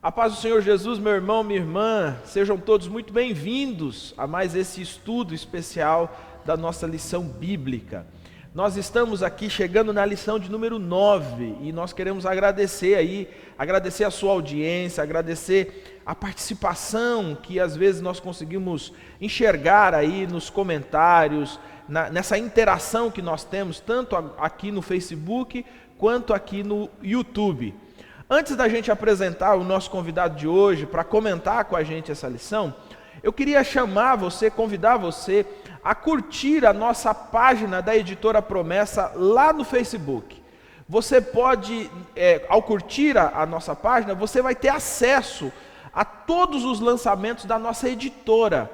A paz do Senhor Jesus, meu irmão, minha irmã, sejam todos muito bem-vindos a mais esse estudo especial da nossa lição bíblica. Nós estamos aqui chegando na lição de número 9 e nós queremos agradecer a sua audiência, agradecer a participação que às vezes nós conseguimos enxergar aí nos comentários, nessa interação que nós temos, tanto aqui no Facebook quanto aqui no YouTube. Antes da gente apresentar o nosso convidado de hoje para comentar com a gente essa lição, eu queria convidar você a curtir a nossa página da Editora Promessa lá no Facebook. Você pode, ao curtir a nossa página, você vai ter acesso a todos os lançamentos da nossa editora.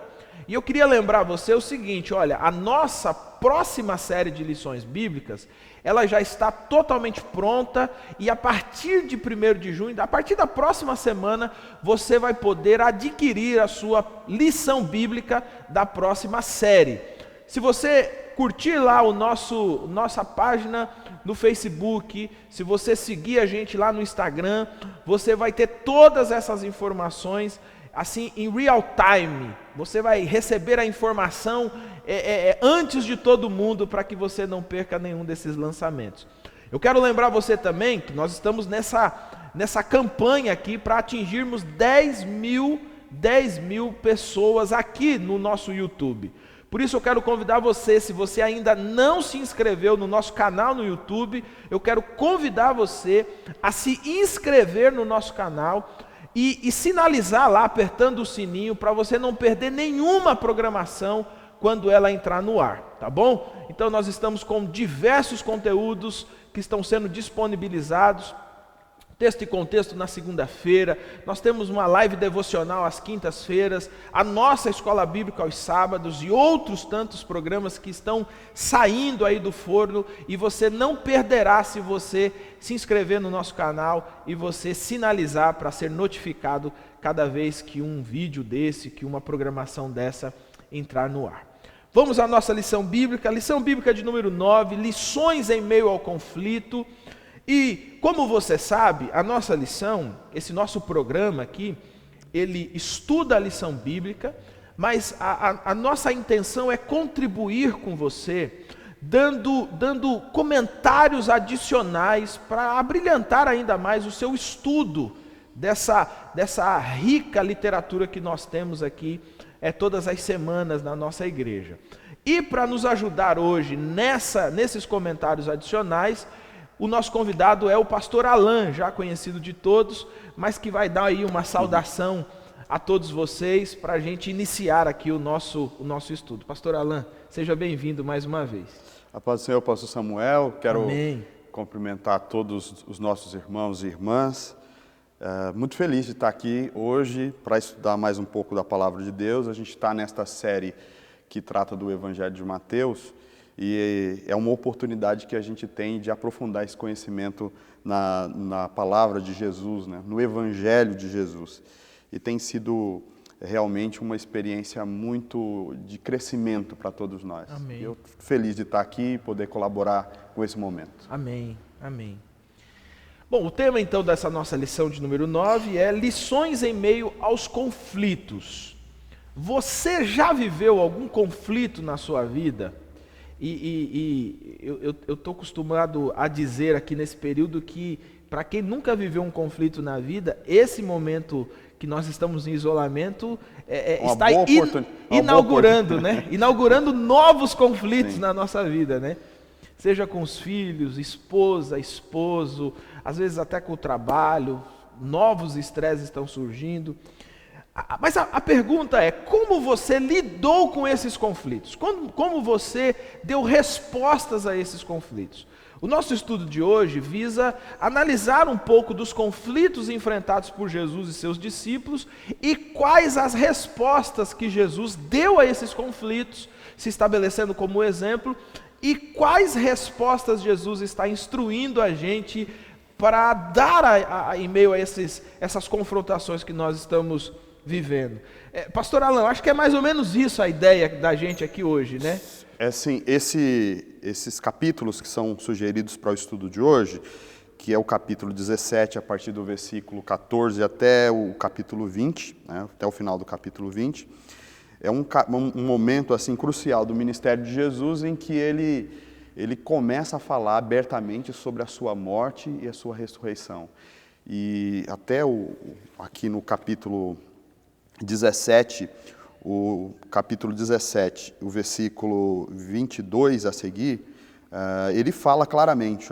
E eu queria lembrar você o seguinte, olha, a nossa próxima série de lições bíblicas, ela já está totalmente pronta e a partir de 1º de junho, a partir da próxima semana, você vai poder adquirir a sua lição bíblica da próxima série. Se você curtir lá nossa página no Facebook, se você seguir a gente lá no Instagram, você vai ter todas essas informações assim em real time. Você vai receber a informação antes de todo mundo para que você não perca nenhum desses lançamentos. Eu quero lembrar você também que nós estamos nessa campanha aqui para atingirmos 10 mil pessoas aqui no nosso YouTube. Por isso eu quero convidar você, se você ainda não se inscreveu no nosso canal no YouTube, eu quero convidar você a se inscrever no nosso canal e sinalizar lá, apertando o sininho, para você não perder nenhuma programação quando ela entrar no ar, tá bom? Então nós estamos com diversos conteúdos que estão sendo disponibilizados, texto e contexto na segunda-feira, nós temos uma live devocional às quintas-feiras, a nossa escola bíblica aos sábados e outros tantos programas que estão saindo aí do forno e você não perderá se você se inscrever no nosso canal e você sinalizar para ser notificado cada vez que um vídeo desse, que uma programação dessa entrar no ar. Vamos à nossa lição bíblica de número 9, lições em meio ao conflito. E, como você sabe, a nossa lição, esse nosso programa aqui, ele estuda a lição bíblica, mas a nossa intenção é contribuir com você, dando comentários adicionais para abrilhantar ainda mais o seu estudo dessa rica literatura que nós temos aqui todas as semanas na nossa igreja. E para nos ajudar hoje nesses comentários adicionais, o nosso convidado é o pastor Alan, já conhecido de todos, mas que vai dar aí uma saudação a todos vocês para a gente iniciar aqui o nosso estudo. Pastor Alan, seja bem-vindo mais uma vez. A paz do Senhor, pastor Samuel, quero Amém. Cumprimentar todos os nossos irmãos e irmãs. Muito feliz de estar aqui hoje para estudar mais um pouco da Palavra de Deus. A gente está nesta série que trata do Evangelho de Mateus, e é uma oportunidade que a gente tem de aprofundar esse conhecimento na palavra de Jesus, né? No Evangelho de Jesus. E tem sido realmente uma experiência muito de crescimento para todos nós. Amém. Eu estou feliz de estar aqui e poder colaborar com esse momento. Amém, amém. Bom, o tema então dessa nossa lição de número 9 é lições em meio aos conflitos. Você já viveu algum conflito na sua vida? Eu estou acostumado a dizer aqui nesse período que, para quem nunca viveu um conflito na vida, esse momento que nós estamos em isolamento está inaugurando, né? Inaugurando novos conflitos. Sim. Na nossa vida, né? Seja com os filhos, esposa, esposo, às vezes até com o trabalho, novos estresses estão surgindo. Mas a pergunta é, como você lidou com esses conflitos? Como você deu respostas a esses conflitos? O nosso estudo de hoje visa analisar um pouco dos conflitos enfrentados por Jesus e seus discípulos e quais as respostas que Jesus deu a esses conflitos, se estabelecendo como exemplo, e quais respostas Jesus está instruindo a gente para dar em meio a essas confrontações que nós estamos vivendo. Pastor Alan, acho que é mais ou menos isso a ideia da gente aqui hoje, né? Sim, esses capítulos que são sugeridos para o estudo de hoje, que é o capítulo 17, a partir do versículo 14 até o capítulo 20, né, até o final do capítulo 20. É um momento assim crucial do ministério de Jesus em que ele começa a falar abertamente sobre a sua morte e a sua ressurreição. E até aqui no capítulo 17, o versículo 22 a seguir, ele fala claramente,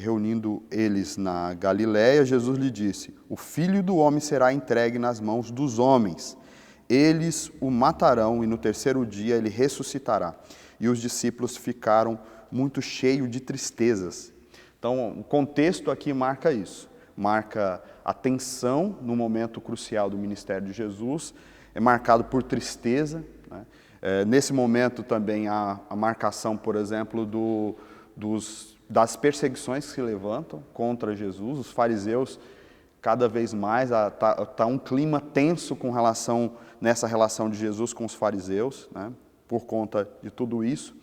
reunindo eles na Galiléia, Jesus lhe disse: o Filho do Homem será entregue nas mãos dos homens. Eles o matarão e no terceiro dia ele ressuscitará. E os discípulos ficaram muito cheios de tristezas. Então, o contexto aqui marca isso. Marca a tensão no momento crucial do ministério de Jesus. É marcado por tristeza, né? Nesse momento também há a marcação, por exemplo, das perseguições que se levantam contra Jesus. Os fariseus, cada vez mais, está um clima tenso nessa relação de Jesus com os fariseus, né? Por conta de tudo isso.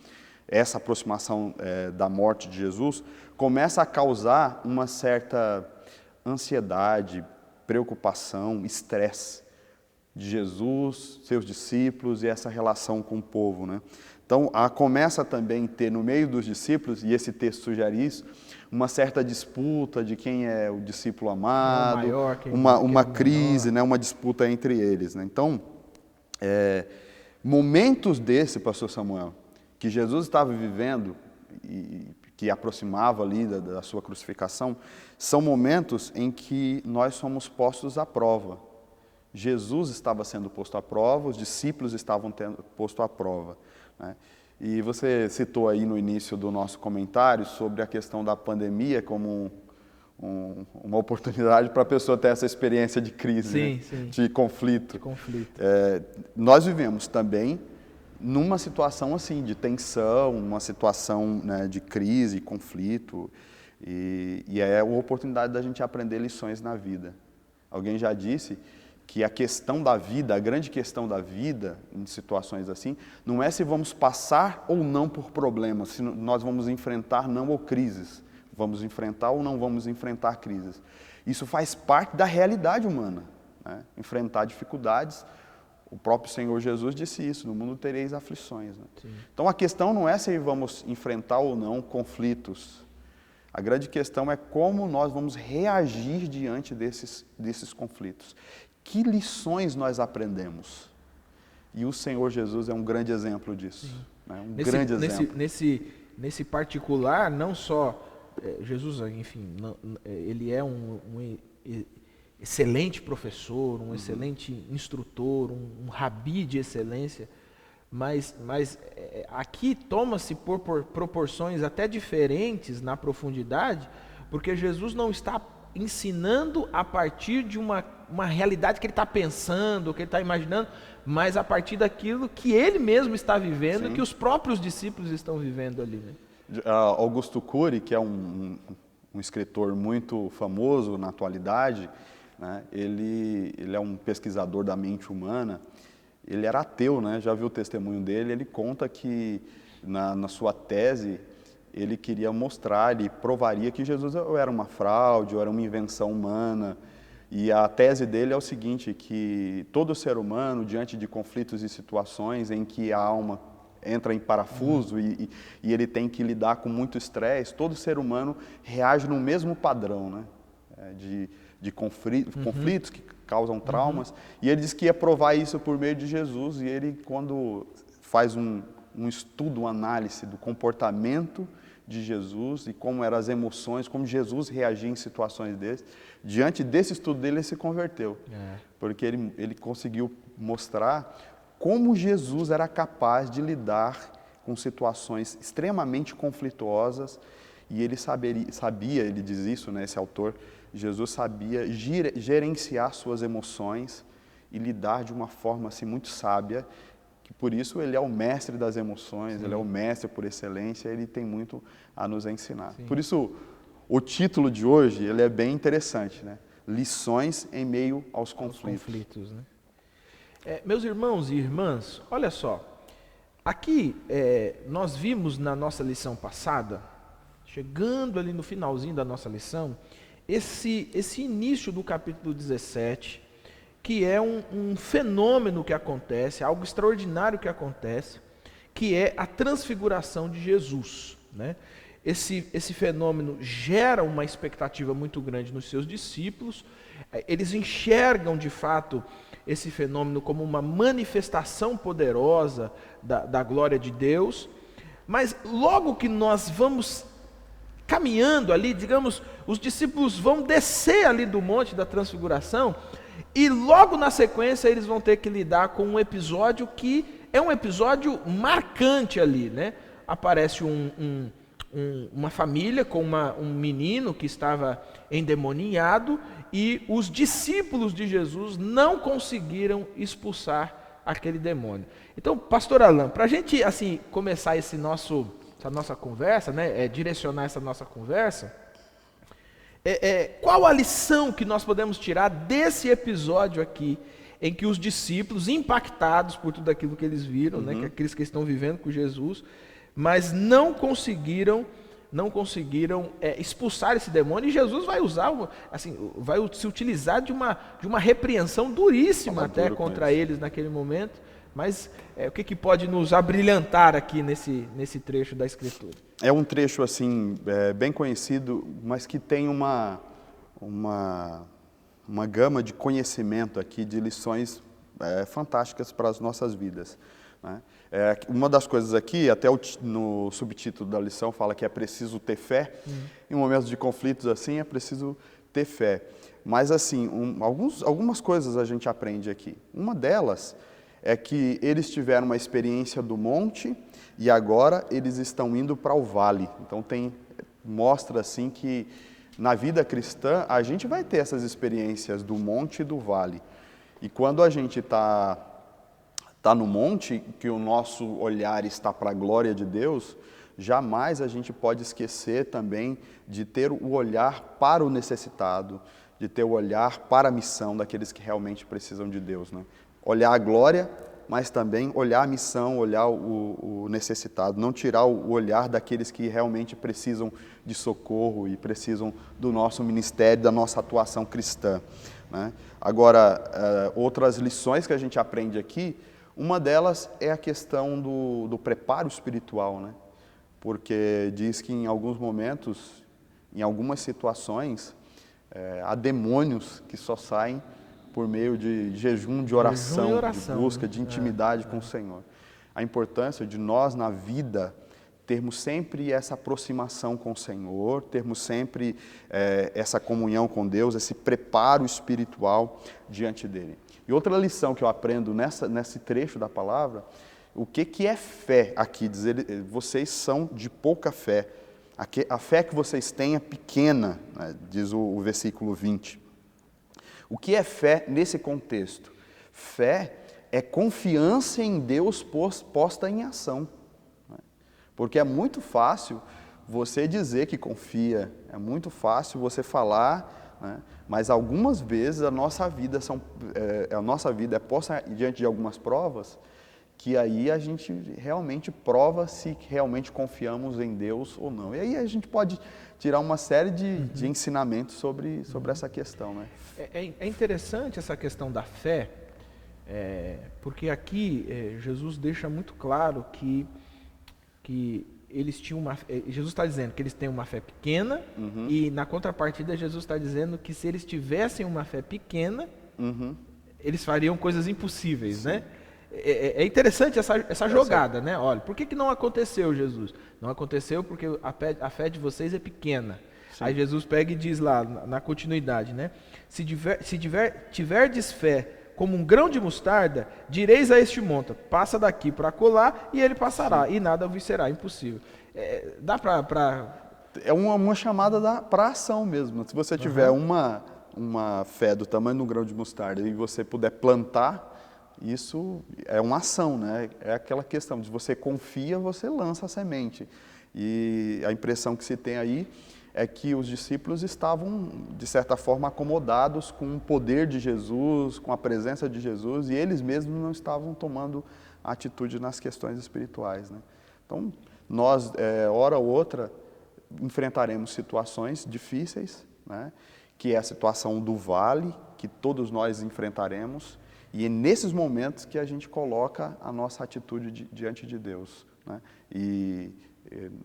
Essa aproximação da morte de Jesus começa a causar uma certa ansiedade, preocupação, estresse de Jesus, seus discípulos e essa relação com o povo, né? Então, começa também a ter no meio dos discípulos, e esse texto sugere isso, uma certa disputa de quem é o discípulo amado, uma crise, né, uma disputa entre eles, né? Então, momentos desse, pastor Samuel, que Jesus estava vivendo e que aproximava ali da sua crucificação, são momentos em que nós somos postos à prova. Jesus estava sendo posto à prova, os discípulos estavam posto à prova, né? E você citou aí no início do nosso comentário sobre a questão da pandemia como uma oportunidade para a pessoa ter essa experiência de crise, né? Sim. De conflito. Nós vivemos também numa situação assim de tensão, uma situação, né, de crise, conflito, e é uma oportunidade da gente aprender lições na vida. Alguém já disse que a questão da vida, a grande questão da vida, em situações assim, não é se vamos passar ou não por problemas, se nós vamos enfrentar não ou crises, vamos enfrentar ou não vamos enfrentar crises. Isso faz parte da realidade humana, né? Enfrentar dificuldades. O próprio Senhor Jesus disse isso: no mundo tereis aflições, né? Então a questão não é se vamos enfrentar ou não conflitos. A grande questão é como nós vamos reagir diante desses conflitos. Que lições nós aprendemos? E o Senhor Jesus é um grande exemplo disso, né? Grande exemplo. Nesse particular, não só Jesus, enfim, ele é um excelente professor, um excelente instrutor, um rabi de excelência, mas aqui toma-se por proporções até diferentes na profundidade, porque Jesus não está ensinando a partir de uma realidade que ele está pensando, que ele está imaginando, mas a partir daquilo que ele mesmo está vivendo, que os próprios discípulos estão vivendo ali, né? Augusto Cury, que é um escritor muito famoso na atualidade, né? Ele é um pesquisador da mente humana. Ele era ateu, né? Já viu o testemunho dele? Ele conta que na sua tese ele queria mostrar, ele provaria que Jesus ou era uma fraude, ou era uma invenção humana. E a tese dele é o seguinte, que todo ser humano, diante de conflitos e situações em que a alma entra em parafuso e ele tem que lidar com muito estresse, todo ser humano reage no mesmo padrão, né? De conflitos que causam traumas. E ele diz que ia provar isso por meio de Jesus. E ele, quando faz um estudo, uma análise do comportamento de Jesus e como eram as emoções, como Jesus reagia em situações dessas, diante desse estudo dele, ele se converteu. Porque ele conseguiu mostrar como Jesus era capaz de lidar com situações extremamente conflituosas, e ele sabia, ele diz isso, né, esse autor, Jesus sabia gerenciar suas emoções e lidar de uma forma assim, muito sábia, que por isso ele é o mestre das emoções, ele é o mestre por excelência, ele tem muito a nos ensinar. Por isso, o título de hoje ele é bem interessante, né? Lições em meio aos conflitos. Né? Meus irmãos e irmãs, olha só, aqui nós vimos na nossa lição passada, chegando ali no finalzinho da nossa lição, esse início do capítulo 17, que é um fenômeno que acontece, algo extraordinário que acontece, que é a transfiguração de Jesus, né? Esse fenômeno gera uma expectativa muito grande nos seus discípulos. Eles enxergam de fato esse fenômeno como uma manifestação poderosa da glória de Deus, mas logo que nós vamos caminhando ali, digamos, os discípulos vão descer ali do Monte da Transfiguração, e logo na sequência eles vão ter que lidar com um episódio que é um episódio marcante ali, né? Aparece uma família com um menino que estava endemoniado, e os discípulos de Jesus não conseguiram expulsar aquele demônio. Então, pastor Alan, para a gente assim começar essa nossa conversa, né, direcionar essa nossa conversa, qual a lição que nós podemos tirar desse episódio aqui, em que os discípulos, impactados por tudo aquilo que eles viram, né, que aqueles que estão vivendo com Jesus, mas não conseguiram expulsar esse demônio, e Jesus vai usar, assim, vai se utilizar de uma repreensão duríssima até contra eles naquele momento. Mas o que pode nos abrilhantar aqui nesse trecho da Escritura? É um trecho assim bem conhecido, mas que tem uma gama de conhecimento aqui, de lições fantásticas para as nossas vidas, né? Uma das coisas aqui, até no subtítulo da lição fala que é preciso ter fé. Em momentos de conflitos assim é preciso ter fé. Mas assim, algumas coisas a gente aprende aqui. Uma delas é que eles tiveram uma experiência do monte e agora eles estão indo para o vale. Então mostra assim que na vida cristã a gente vai ter essas experiências do monte e do vale. E quando a gente está no monte, que o nosso olhar está para a glória de Deus, jamais a gente pode esquecer também de ter o olhar para o necessitado, de ter o olhar para a missão daqueles que realmente precisam de Deus, né? Olhar a glória, mas também olhar a missão, olhar o necessitado, não tirar o olhar daqueles que realmente precisam de socorro e precisam do nosso ministério, da nossa atuação cristã, né? Agora, outras lições que a gente aprende aqui, uma delas é a questão do preparo espiritual, né? Porque diz que em alguns momentos, em algumas situações, há demônios que só saem por meio de jejum, de oração, de busca, de intimidade com o Senhor. A importância de nós, na vida, termos sempre essa aproximação com o Senhor, termos sempre essa comunhão com Deus, esse preparo espiritual diante dEle. E outra lição que eu aprendo nesse trecho da palavra, o que é fé aqui? Dizer, vocês são de pouca fé. A fé que vocês têm é pequena, né, diz o versículo 20. O que é fé nesse contexto? Fé é confiança em Deus posta em ação, né? Porque é muito fácil você dizer que confia, é muito fácil você falar, né? Mas algumas vezes a nossa vida é posta diante de algumas provas, que aí a gente realmente prova se realmente confiamos em Deus ou não. E aí a gente pode tirar uma série de ensinamentos sobre essa questão, né? É interessante essa questão da fé, porque aqui Jesus deixa muito claro que eles tinham Jesus está dizendo que eles têm uma fé pequena, e na contrapartida Jesus está dizendo que se eles tivessem uma fé pequena, eles fariam coisas impossíveis, sim, né? É interessante essa jogada, né? Olha, por que não aconteceu, Jesus? Não aconteceu porque a fé de vocês é pequena. Sim. Aí Jesus pega e diz lá, na continuidade, né? Se tiverdes fé como um grão de mostarda, direis a este monte, passa daqui para acolá, e ele passará, sim, e nada vos será impossível. Dá para... É uma chamada para ação mesmo. Se você tiver uma fé do tamanho de um grão de mostarda e você puder plantar, isso é uma ação, né? É aquela questão de você confia, você lança a semente. E a impressão que se tem aí é que os discípulos estavam, de certa forma, acomodados com o poder de Jesus, com a presença de Jesus, e eles mesmos não estavam tomando atitude nas questões espirituais, né? Então, nós, hora ou outra, enfrentaremos situações difíceis, né? Que é a situação do vale, que todos nós enfrentaremos, e é nesses momentos que a gente coloca a nossa atitude diante de Deus, né? E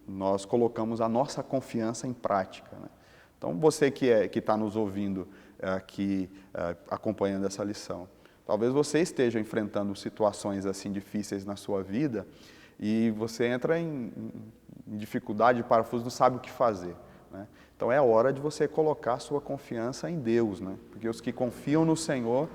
nós colocamos a nossa confiança em prática, né? Então, você que está nos ouvindo aqui, acompanhando essa lição, talvez você esteja enfrentando situações assim difíceis na sua vida e você entra em dificuldade, parafuso, não sabe o que fazer, né? Então, é hora de você colocar a sua confiança em Deus, né? Porque os que confiam no Senhor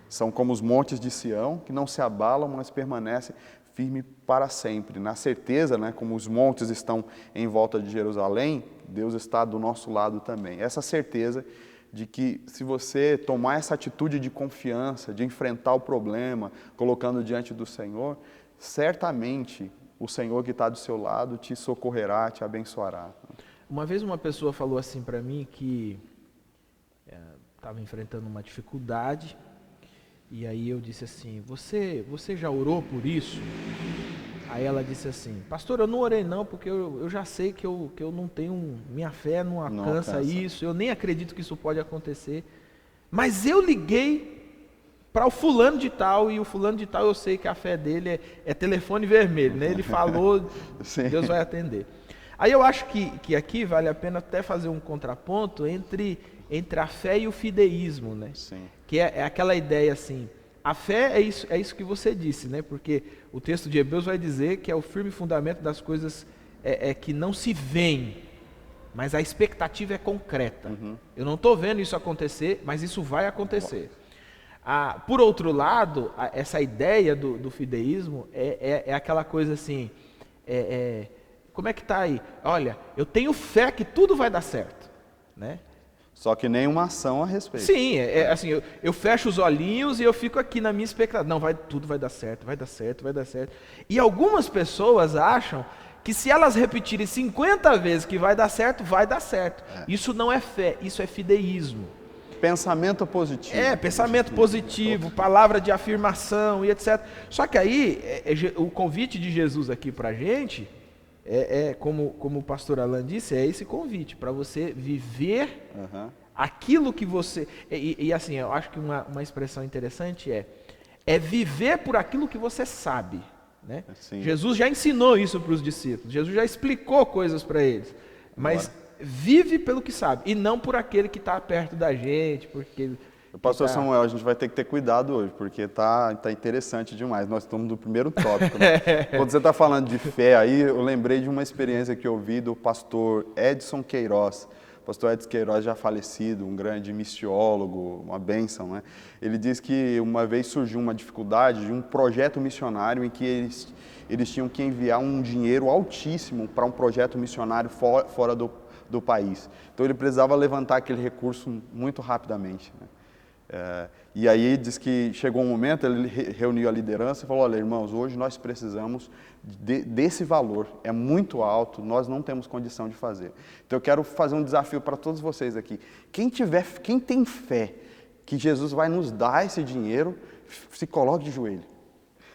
são como os montes de Sião, que não se abalam, mas permanecem firme para sempre. Na certeza, né, como os montes estão em volta de Jerusalém, Deus está do nosso lado também. Essa certeza de que se você tomar essa atitude de confiança, de enfrentar o problema, colocando diante do Senhor, certamente o Senhor que está do seu lado te socorrerá, te abençoará. Uma vez uma pessoa falou assim para mim que estava enfrentando uma dificuldade, e aí eu disse assim, você já orou por isso? Aí ela disse assim, pastor, eu não orei não, porque eu já sei que eu não tenho, minha fé não alcança isso, eu nem acredito que isso pode acontecer, mas eu liguei para o fulano de tal, e o fulano de tal eu sei que a fé dele é telefone vermelho, né? Ele falou, Deus vai atender. Aí eu acho que aqui vale a pena até fazer um contraponto entre a fé e o fideísmo, né? Sim. Que é aquela ideia assim, a fé é isso que você disse, né? Porque o texto de Hebreus vai dizer que é o firme fundamento das coisas que não se veem, mas a expectativa é concreta. Uhum. Eu não estou vendo isso acontecer, mas isso vai acontecer. Por outro lado, essa ideia do fideísmo é aquela coisa assim, como é que está aí? Olha, eu tenho fé que tudo vai dar certo, né? Só que nenhuma ação a respeito. Sim, assim, eu fecho os olhinhos e eu fico aqui na minha expectativa. Não, tudo vai dar certo, vai dar certo, vai dar certo. E algumas pessoas acham que se elas repetirem 50 vezes que vai dar certo, vai dar certo. Isso não é fé, isso é fideísmo. Pensamento positivo. Pensamento positivo, palavra de afirmação e etc. Só que aí, o convite de Jesus aqui pra gente, como o pastor Alan disse, é esse convite, para você viver aquilo que você... E assim, eu acho que uma expressão interessante é viver por aquilo que você sabe, né? Jesus já ensinou isso para os discípulos, Jesus já explicou coisas para eles, mas vive pelo que sabe, e não por aquele que está perto da gente, porque... Pastor Samuel, a gente vai ter que ter cuidado hoje, porque tá interessante demais. Nós estamos no primeiro tópico, né? Quando você está falando de fé aí, eu lembrei de uma experiência que eu vi do pastor Edson Queiroz. O pastor Edson Queiroz já falecido, um grande missiólogo, uma bênção, né? Ele diz que uma vez surgiu uma dificuldade de um projeto missionário em que eles tinham que enviar um dinheiro altíssimo para um projeto missionário fora do país. Então ele precisava levantar aquele recurso muito rapidamente, né? E aí diz que chegou um momento, ele reuniu a liderança e falou, olha irmãos, hoje nós precisamos desse valor, é muito alto, nós não temos condição de fazer. Então eu quero fazer um desafio para todos vocês aqui, quem tem fé que Jesus vai nos dar esse dinheiro, se coloque de joelho.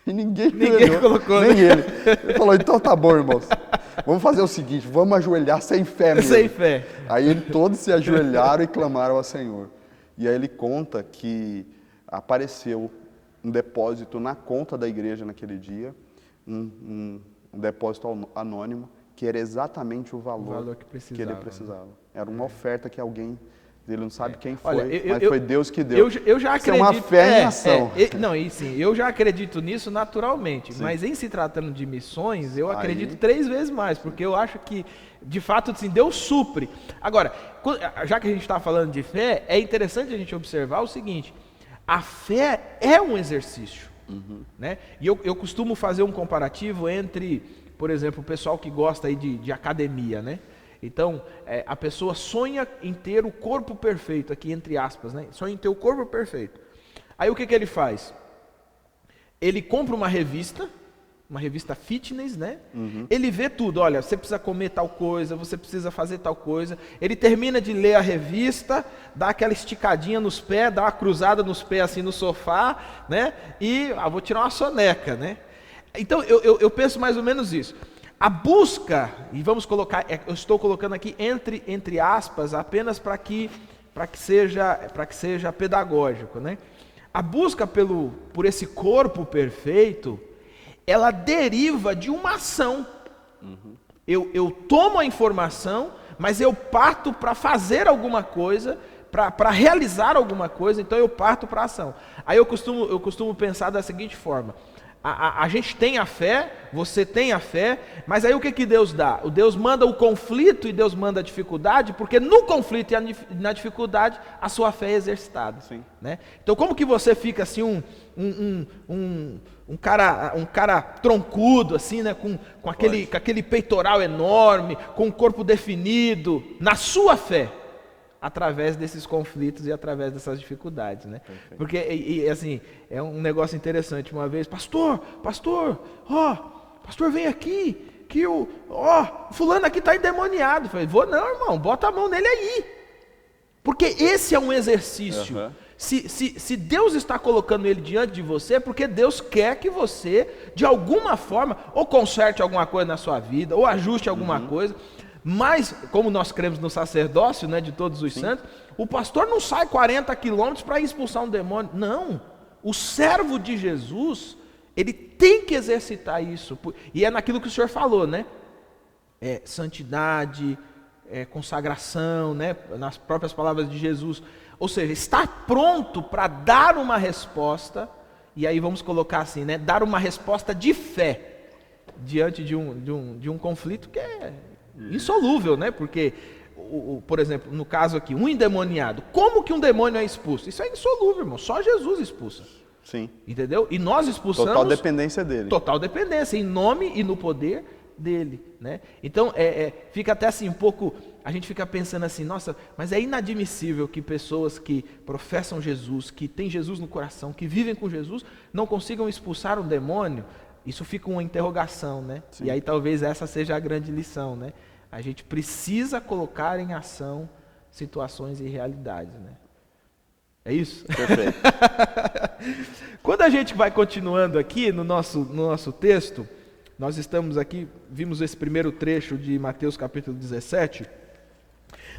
E ninguém colocou, nem ele. Ele falou, então tá bom irmãos, vamos fazer o seguinte, vamos ajoelhar sem fé mesmo. Sem fé. Aí todos se ajoelharam e clamaram ao Senhor. E aí ele conta que apareceu um depósito na conta da igreja naquele dia, um depósito anônimo, que era exatamente o valor que ele precisava. Era uma oferta que alguém, ele não sabe quem foi, mas foi Deus que deu. Eu já acredito. Isso é uma fé em ação. Eu já acredito nisso naturalmente, mas em se tratando de missões, eu acredito 3 vezes mais, porque eu acho que, de fato, assim, Deus supre. Agora, já que a gente está falando de fé, é interessante a gente observar o seguinte, a fé é um exercício, né? E eu costumo fazer um comparativo entre, por exemplo, o pessoal que gosta aí de academia, né? Então, a pessoa sonha em ter o corpo perfeito, aqui entre aspas, né? Sonha em ter o corpo perfeito. Aí o que ele faz? Ele compra uma revista fitness, né? Ele vê tudo, olha, você precisa comer tal coisa, você precisa fazer tal coisa. Ele termina de ler a revista, dá aquela esticadinha nos pés, dá uma cruzada nos pés assim no sofá, né? E vou tirar uma soneca, né? Então eu penso mais ou menos isso. A busca, e vamos colocar, eu estou colocando aqui entre aspas, apenas para que seja pedagógico, né? A busca por esse corpo perfeito, ela deriva de uma ação. Eu tomo a informação, mas eu parto para fazer alguma coisa, para realizar alguma coisa, então eu parto para a ação. Aí eu costumo pensar da seguinte forma: a gente tem a fé, você tem a fé, mas aí o que Deus dá? O Deus manda o conflito e Deus manda a dificuldade, porque no conflito e na dificuldade a sua fé é exercitada. Sim. Né? Então como que você fica assim um cara troncudo, assim, né? com aquele peitoral enorme, com o corpo definido, na sua fé? Através desses conflitos e através dessas dificuldades, né? Perfeito. Porque, assim, é um negócio interessante. Uma vez, pastor, pastor, vem aqui, que fulano aqui está endemoniado. Eu falei, vou não, irmão, bota a mão nele aí. Porque esse é um exercício. Uhum. Se Deus está colocando ele diante de você, é porque Deus quer que você, de alguma forma, ou conserte alguma coisa na sua vida, ou ajuste alguma coisa. Mas, como nós cremos no sacerdócio, né, de todos os santos, o pastor não sai 40 quilômetros para expulsar um demônio. Não. O servo de Jesus, ele tem que exercitar isso. E é naquilo que o senhor falou, né? Santidade, consagração, né? Nas próprias palavras de Jesus. Ou seja, estar pronto para dar uma resposta, e aí vamos colocar assim, né? Dar uma resposta de fé diante de um conflito que é insolúvel, né? Porque, por exemplo, no caso aqui, um endemoniado, como que um demônio é expulso? Isso é insolúvel, irmão, só Jesus expulsa. Sim. Entendeu? E nós expulsamos... Total dependência dele. Total dependência, em nome e no poder dele, né? Então, fica até assim um pouco... A gente fica pensando assim, nossa, mas é inadmissível que pessoas que professam Jesus, que têm Jesus no coração, que vivem com Jesus, não consigam expulsar um demônio. Isso fica uma interrogação, né? Sim. E aí talvez essa seja a grande lição, né? A gente precisa colocar em ação situações e realidades, né? É isso? Perfeito. Quando a gente vai continuando aqui no nosso texto, nós estamos aqui, vimos esse primeiro trecho de Mateus capítulo 17.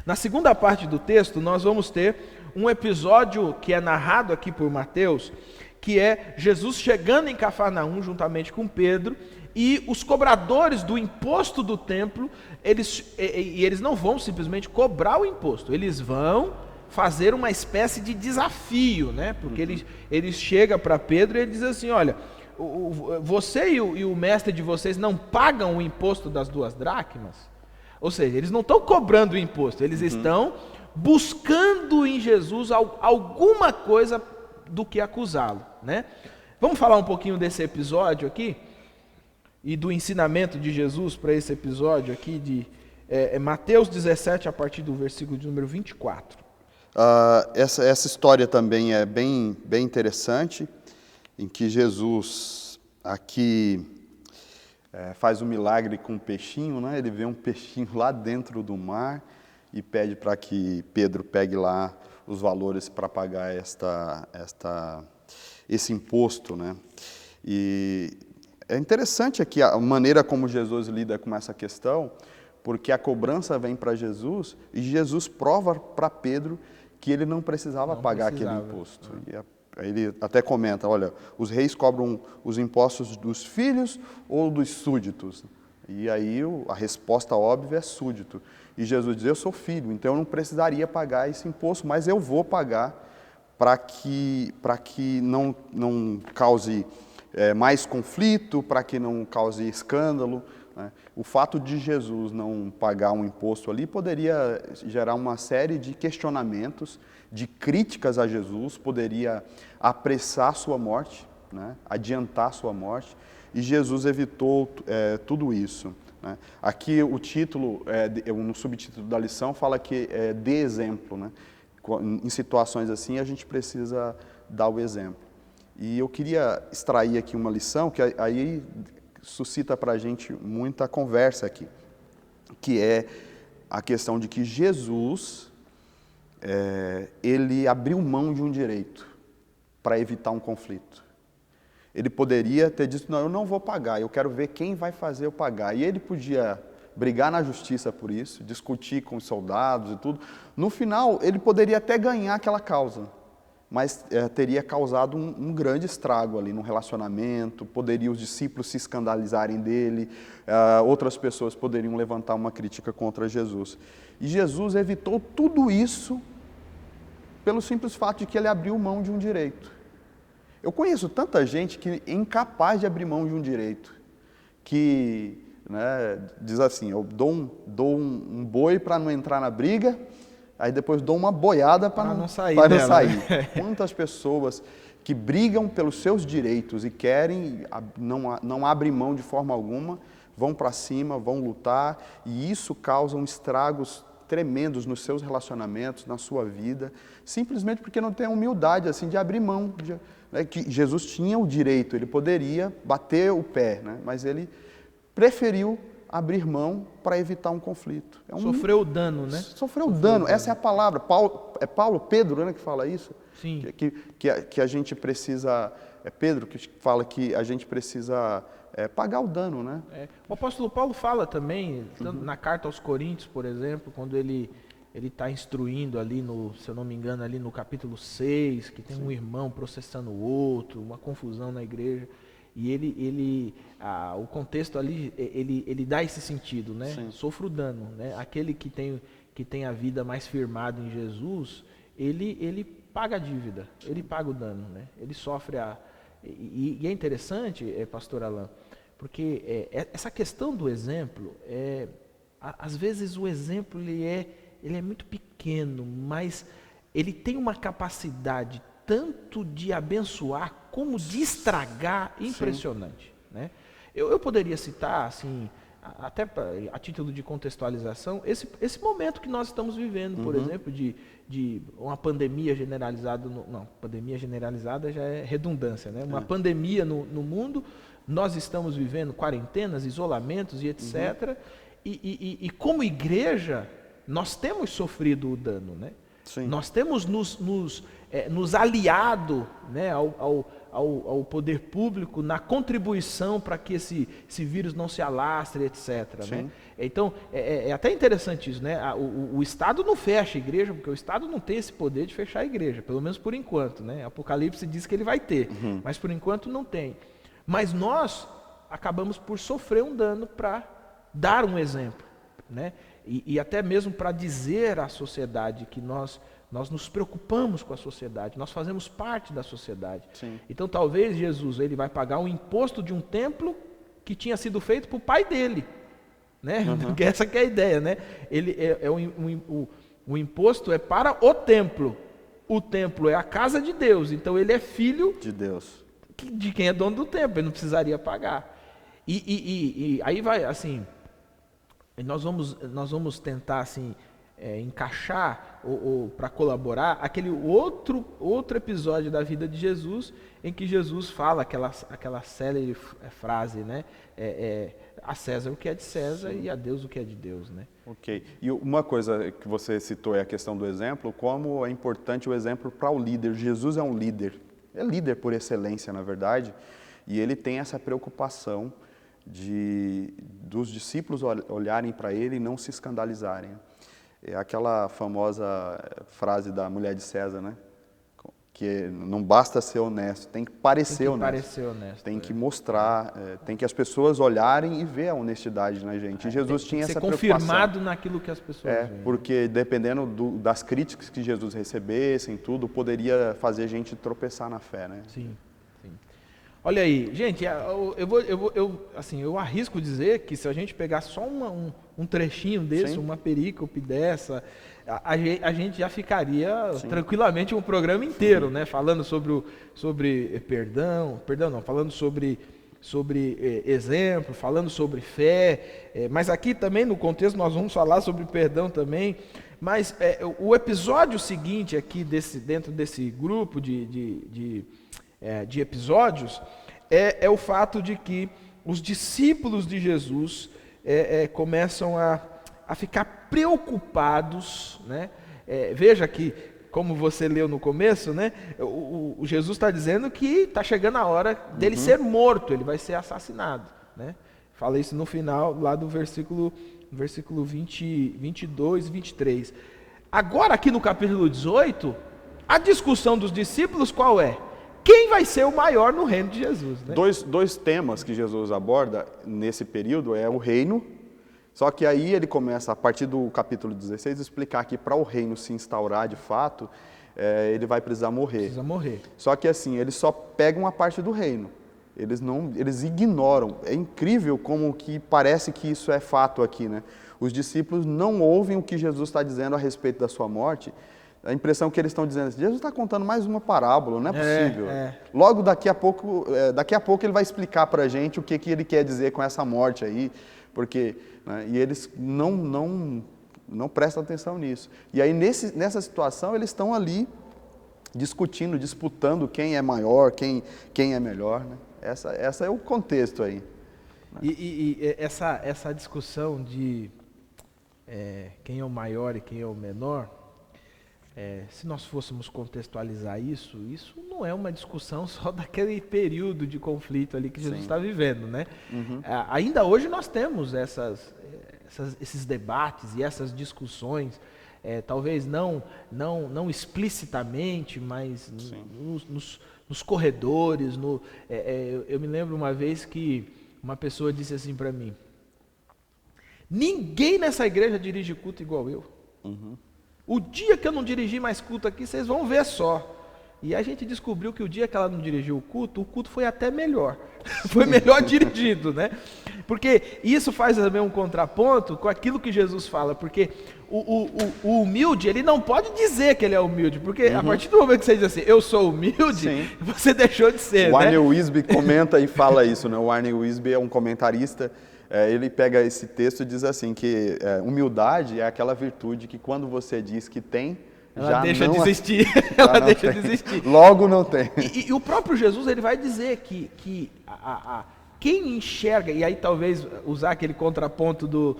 Na segunda parte do texto, nós vamos ter um episódio que é narrado aqui por Mateus, que é Jesus chegando em Cafarnaum juntamente com Pedro, e os cobradores do imposto do templo, eles não vão simplesmente cobrar o imposto, eles vão fazer uma espécie de desafio, né? Porque eles chegam para Pedro e ele diz assim, olha, você e o mestre de vocês não pagam o imposto das 2 dracmas? Ou seja, eles não estão cobrando o imposto, eles estão buscando em Jesus alguma coisa do que acusá-lo, né? Vamos falar um pouquinho desse episódio aqui e do ensinamento de Jesus para esse episódio aqui de Mateus 17 a partir do versículo de número 24. Essa história também é bem interessante, em que Jesus aqui faz um milagre com um peixinho, né? Ele vê um peixinho lá dentro do mar e pede para que Pedro pegue lá os valores para pagar esse imposto, né? E é interessante aqui a maneira como Jesus lida com essa questão, porque a cobrança vem para Jesus e Jesus prova para Pedro que ele não precisava pagar aquele imposto. E aí ele até comenta, olha, os reis cobram os impostos dos filhos ou dos súditos? E aí a resposta óbvia é súdito. E Jesus diz, eu sou filho, então eu não precisaria pagar esse imposto, mas eu vou pagar para que não cause mais conflito, para que não cause escândalo, né? O fato de Jesus não pagar um imposto ali poderia gerar uma série de questionamentos, de críticas a Jesus, poderia apressar sua morte, né? Adiantar sua morte, e Jesus evitou tudo isso, né? Aqui o título, no subtítulo da lição, fala que dê exemplo, né? Em situações assim a gente precisa dar o exemplo. E eu queria extrair aqui uma lição que aí suscita para a gente muita conversa aqui, que é a questão de que Jesus, ele abriu mão de um direito para evitar um conflito. Ele poderia ter dito, não, eu não vou pagar, eu quero ver quem vai fazer eu pagar. E ele podia brigar na justiça por isso, discutir com os soldados e tudo. No final, ele poderia até ganhar aquela causa, mas teria causado um grande estrago ali no relacionamento, poderia os discípulos se escandalizarem dele, outras pessoas poderiam levantar uma crítica contra Jesus. E Jesus evitou tudo isso pelo simples fato de que ele abriu mão de um direito. Eu conheço tanta gente que é incapaz de abrir mão de um direito, que diz assim, eu dou um boi para não entrar na briga, aí depois dou uma boiada para não sair. Quantas pessoas que brigam pelos seus direitos e querem, não abrem mão de forma alguma, vão para cima, vão lutar, e isso causa estragos tremendos nos seus relacionamentos, na sua vida, simplesmente porque não tem a humildade assim, de abrir mão. Que Jesus tinha o direito, ele poderia bater o pé, mas ele preferiu abrir mão para evitar um conflito. Sofreu o dano, né? Sofreu o dano, essa é a palavra. Pedro que fala isso? Sim. Que a gente precisa, é Pedro que fala que a gente precisa pagar o dano, né? O apóstolo Paulo fala também, na carta aos Coríntios, por exemplo, quando ele está instruindo ali, se eu não me engano, ali no capítulo 6, que tem um irmão processando o outro, uma confusão na igreja, e o contexto ali, ele dá esse sentido, né? Sim. Sofra o dano, né? Aquele que tem a vida mais firmada em Jesus, ele paga a dívida, ele paga o dano, né? Ele sofre e é interessante, pastor Alain, porque essa questão do exemplo, às vezes o exemplo ele é muito pequeno, mas ele tem uma capacidade tanto de abençoar como de estragar impressionante, né? Eu poderia citar, assim, até a título de contextualização, esse momento que nós estamos vivendo, por exemplo, de uma pandemia generalizada, pandemia generalizada já é redundância, né? Uma pandemia no mundo, nós estamos vivendo quarentenas, isolamentos e etc. E como igreja, nós temos sofrido o dano, né? Sim. Nós temos nos aliado, né, ao poder público na contribuição para que esse vírus não se alastre, etc. Né? Então, é até interessante isso, né? O Estado não fecha a igreja, porque o Estado não tem esse poder de fechar a igreja, pelo menos por enquanto, né? Apocalipse diz que ele vai ter, mas por enquanto não tem. Mas nós acabamos por sofrer um dano para dar um exemplo, né? E até mesmo para dizer à sociedade que nós nos preocupamos com a sociedade, nós fazemos parte da sociedade. Sim. Então talvez Jesus ele vai pagar um imposto de um templo que tinha sido feito para o pai dele, né? Porque essa que é a ideia, né? O imposto é para o templo é a casa de Deus, então ele é filho de Deus, de quem é dono do templo, ele não precisaria pagar. E aí vai assim, nós vamos tentar assim encaixar ou para colaborar aquele outro episódio da vida de Jesus em que Jesus fala aquela célebre frase, né? A César o que é de César e a Deus o que é de Deus, né? Ok. E uma coisa que você citou é a questão do exemplo, como é importante o exemplo para o líder. Jesus é um líder, é líder por excelência, na verdade, e ele tem essa preocupação dos discípulos olharem para ele e não se escandalizarem. É aquela famosa frase da mulher de César, né? Que não basta ser honesto, tem que parecer honesto. Tem que mostrar, tem que as pessoas olharem e ver a honestidade na gente. E Jesus tinha essa preocupação. Ser confirmado naquilo que as pessoas veem. Porque dependendo das críticas que Jesus recebesse, tudo, poderia fazer a gente tropeçar na fé, né? Sim. Olha aí, gente, eu arrisco dizer que se a gente pegar só um trechinho desse, uma perícope dessa, a gente já ficaria tranquilamente um programa inteiro, né? Falando sobre falando sobre exemplo, falando sobre fé, mas aqui também no contexto nós vamos falar sobre perdão também, mas o episódio seguinte aqui dentro desse grupo de episódios é o fato de que os discípulos de Jesus começam a ficar preocupados, né? Veja que como você leu no começo, né? O Jesus está dizendo que está chegando a hora dele ser morto, ele vai ser assassinado, né? Fala isso no final, lá do versículo 22 e 23. Agora, aqui no capítulo 18, a discussão dos discípulos qual é? Quem vai ser o maior no reino de Jesus, né? Dois temas que Jesus aborda nesse período é o reino. Só que aí ele começa, a partir do capítulo 16, a explicar que para o reino se instaurar de fato, ele vai precisar morrer. Precisa morrer. Só que assim, eles só pegam uma parte do reino. Eles ignoram. É incrível como que parece que isso é fato aqui, né? Os discípulos não ouvem o que Jesus está dizendo a respeito da sua morte. A impressão que eles estão dizendo é que Jesus está contando mais uma parábola, não é possível. Logo daqui a pouco ele vai explicar para a gente o que ele quer dizer com essa morte aí. Porque, né, e eles não prestam atenção nisso. E aí, nessa situação, eles estão ali discutindo, disputando quem é maior, quem é melhor. Né? Essa é o contexto aí. Né? E essa discussão de quem é o maior e quem é o menor, se nós fôssemos contextualizar isso não é uma discussão só daquele período de conflito ali que Jesus está vivendo, né? Ainda hoje nós temos esses debates e essas discussões, talvez não explicitamente, mas nos corredores. Eu me lembro uma vez que uma pessoa disse assim para mim: ninguém nessa igreja dirige culto igual eu. O dia que eu não dirigi mais culto aqui, vocês vão ver só. E a gente descobriu que o dia que ela não dirigiu o culto foi até melhor. Foi melhor dirigido, né? Porque isso faz também um contraponto com aquilo que Jesus fala. Porque o humilde, ele não pode dizer que ele é humilde. Porque a partir do momento que você diz assim, eu sou humilde, você deixou de ser, O Arne Wisby comenta e fala isso, né? O Arne Wisby é um comentarista. Ele pega esse texto e diz assim que humildade é aquela virtude que quando você diz que tem, ela deixa de existir. Ela deixa de existir. Logo não tem. E o próprio Jesus, ele vai dizer que quem enxerga, e aí talvez usar aquele contraponto do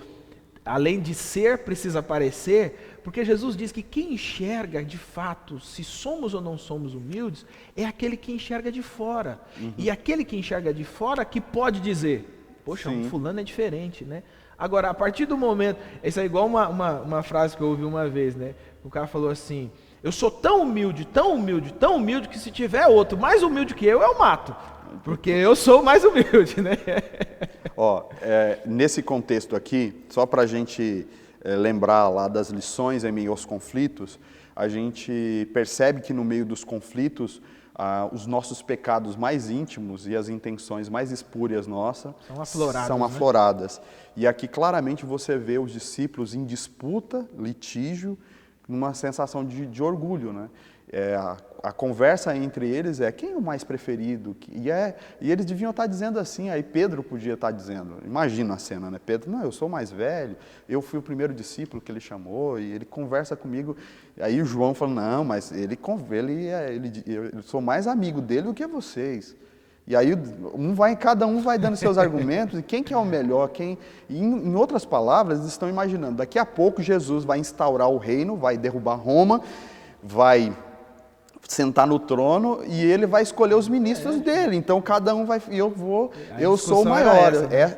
além de ser, precisa parecer, porque Jesus diz que quem enxerga de fato se somos ou não somos humildes, é aquele que enxerga de fora. E aquele que enxerga de fora que pode dizer, poxa, um fulano é diferente, né? Agora, a partir do momento, isso é igual uma frase que eu ouvi uma vez, né? O cara falou assim, eu sou tão humilde, tão humilde, tão humilde, que se tiver outro mais humilde que eu mato. Porque eu sou mais humilde, né? Nesse contexto aqui, só para a gente lembrar lá das lições em meio aos conflitos, a gente percebe que no meio dos conflitos, os nossos pecados mais íntimos e as intenções mais espúrias nossas são afloradas. E aqui claramente você vê os discípulos em disputa, litígio, numa sensação de orgulho, né? A conversa entre eles é quem é o mais preferido, e eles deviam estar dizendo assim, aí Pedro podia estar dizendo, imagina a cena, né? Pedro, não, eu sou mais velho, eu fui o primeiro discípulo que ele chamou, e ele conversa comigo, aí o João fala, não, mas eu sou mais amigo dele do que vocês. E aí cada um vai dando seus argumentos, e quem que é o melhor, em outras palavras, eles estão imaginando, daqui a pouco Jesus vai instaurar o reino, vai derrubar Roma, vai sentar no trono e ele vai escolher os ministros dele, então cada um vai, eu sou o maior,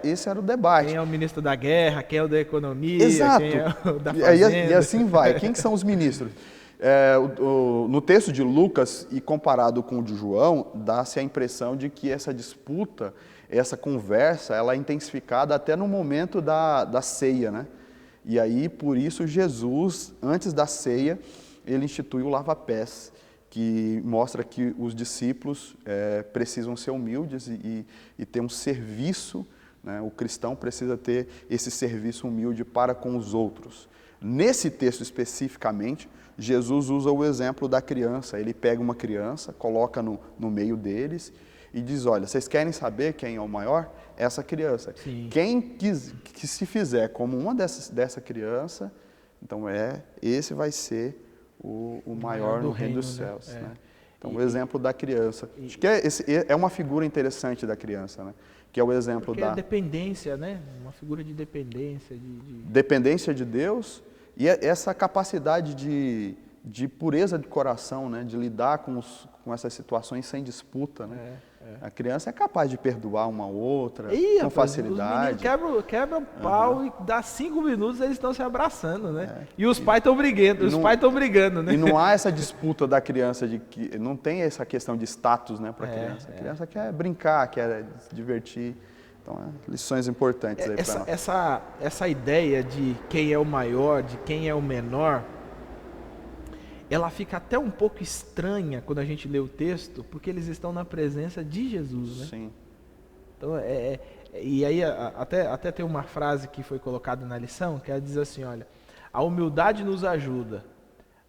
esse era o debate. Quem é o ministro da guerra, quem é o da economia, exato. Quem é o da fazenda. E assim vai, quem que são os ministros? No texto de Lucas e comparado com o de João, dá-se a impressão de que essa disputa, essa conversa, ela é intensificada até no momento da ceia, né? E aí, por isso, Jesus, antes da ceia, ele institui o lava-pés, que mostra que os discípulos precisam ser humildes e ter um serviço, né? O cristão precisa ter esse serviço humilde para com os outros. Nesse texto especificamente, Jesus usa o exemplo da criança. Ele pega uma criança, coloca no meio deles e diz, olha, vocês querem saber quem é o maior? Essa criança. Sim. Quem que se fizer como uma dessa criança, então esse vai ser o maior no reino dos céus. Né? Então, o exemplo da criança. Acho que é uma figura interessante da criança, né? Que é o exemplo da dependência, né? Uma figura de dependência. Dependência de Deus e essa capacidade de pureza de coração, né? De lidar com essas situações sem disputa, né? A criança é capaz de perdoar uma outra com facilidade. Os meninos quebram o pau e dá 5 minutos eles estão se abraçando, né? E os pais estão brigando, né? E não há essa disputa da criança, não tem essa questão de status, né, para a criança. A criança quer brincar, quer se divertir. Então, lições importantes aí para nós. Essa ideia de quem é o maior, de quem é o menor, ela fica até um pouco estranha quando a gente lê o texto, porque eles estão na presença de Jesus, né? Sim. Então, e aí até tem uma frase que foi colocada na lição, que ela diz assim, olha, a humildade nos ajuda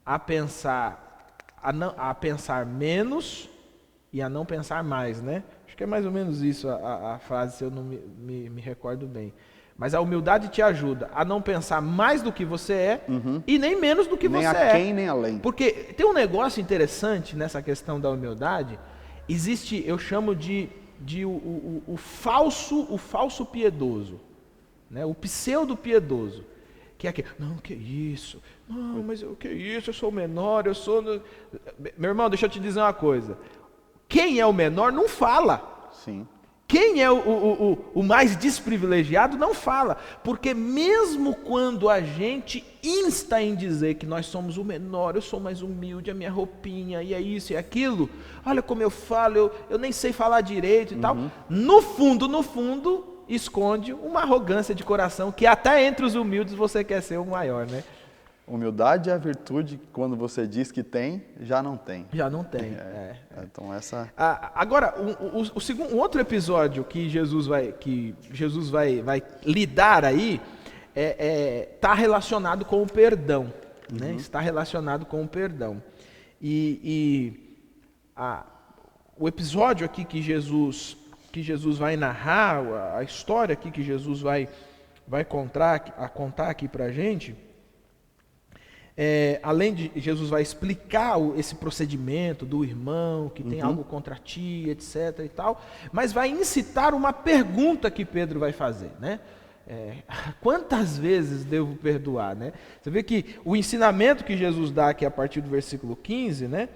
a pensar menos e a não pensar mais, né? Acho que é mais ou menos isso a frase, se eu não me recordo bem. Mas a humildade te ajuda a não pensar mais do que você é e nem menos do que nem você a é. quem, nem além. Porque tem um negócio interessante nessa questão da humildade. Existe, eu chamo de o falso piedoso, né? O pseudo piedoso. Que é aquele, não, que isso? Não, mas que isso? Eu sou o menor, eu sou... Meu irmão, deixa eu te dizer uma coisa. Quem é o menor não fala. Sim. Quem é o mais desprivilegiado não fala, porque mesmo quando a gente insta em dizer que nós somos o menor, eu sou mais humilde, a minha roupinha, e é isso e aquilo, olha como eu falo, eu nem sei falar direito e tal, no fundo, esconde uma arrogância de coração, que até entre os humildes você quer ser o maior, né? Humildade é a virtude que quando você diz que tem, já não tem. Já não tem. Então essa. Agora, um outro episódio que Jesus vai lidar aí está relacionado com o perdão, né? Está relacionado com o perdão. O episódio aqui que Jesus vai narrar, a história aqui que Jesus vai contar aqui para a gente. Além de Jesus vai explicar esse procedimento do irmão que tem algo contra ti, etc. e tal, mas vai incitar uma pergunta que Pedro vai fazer, né? Quantas vezes devo perdoar, né? Você vê que o ensinamento que Jesus dá aqui a partir do versículo 15, né?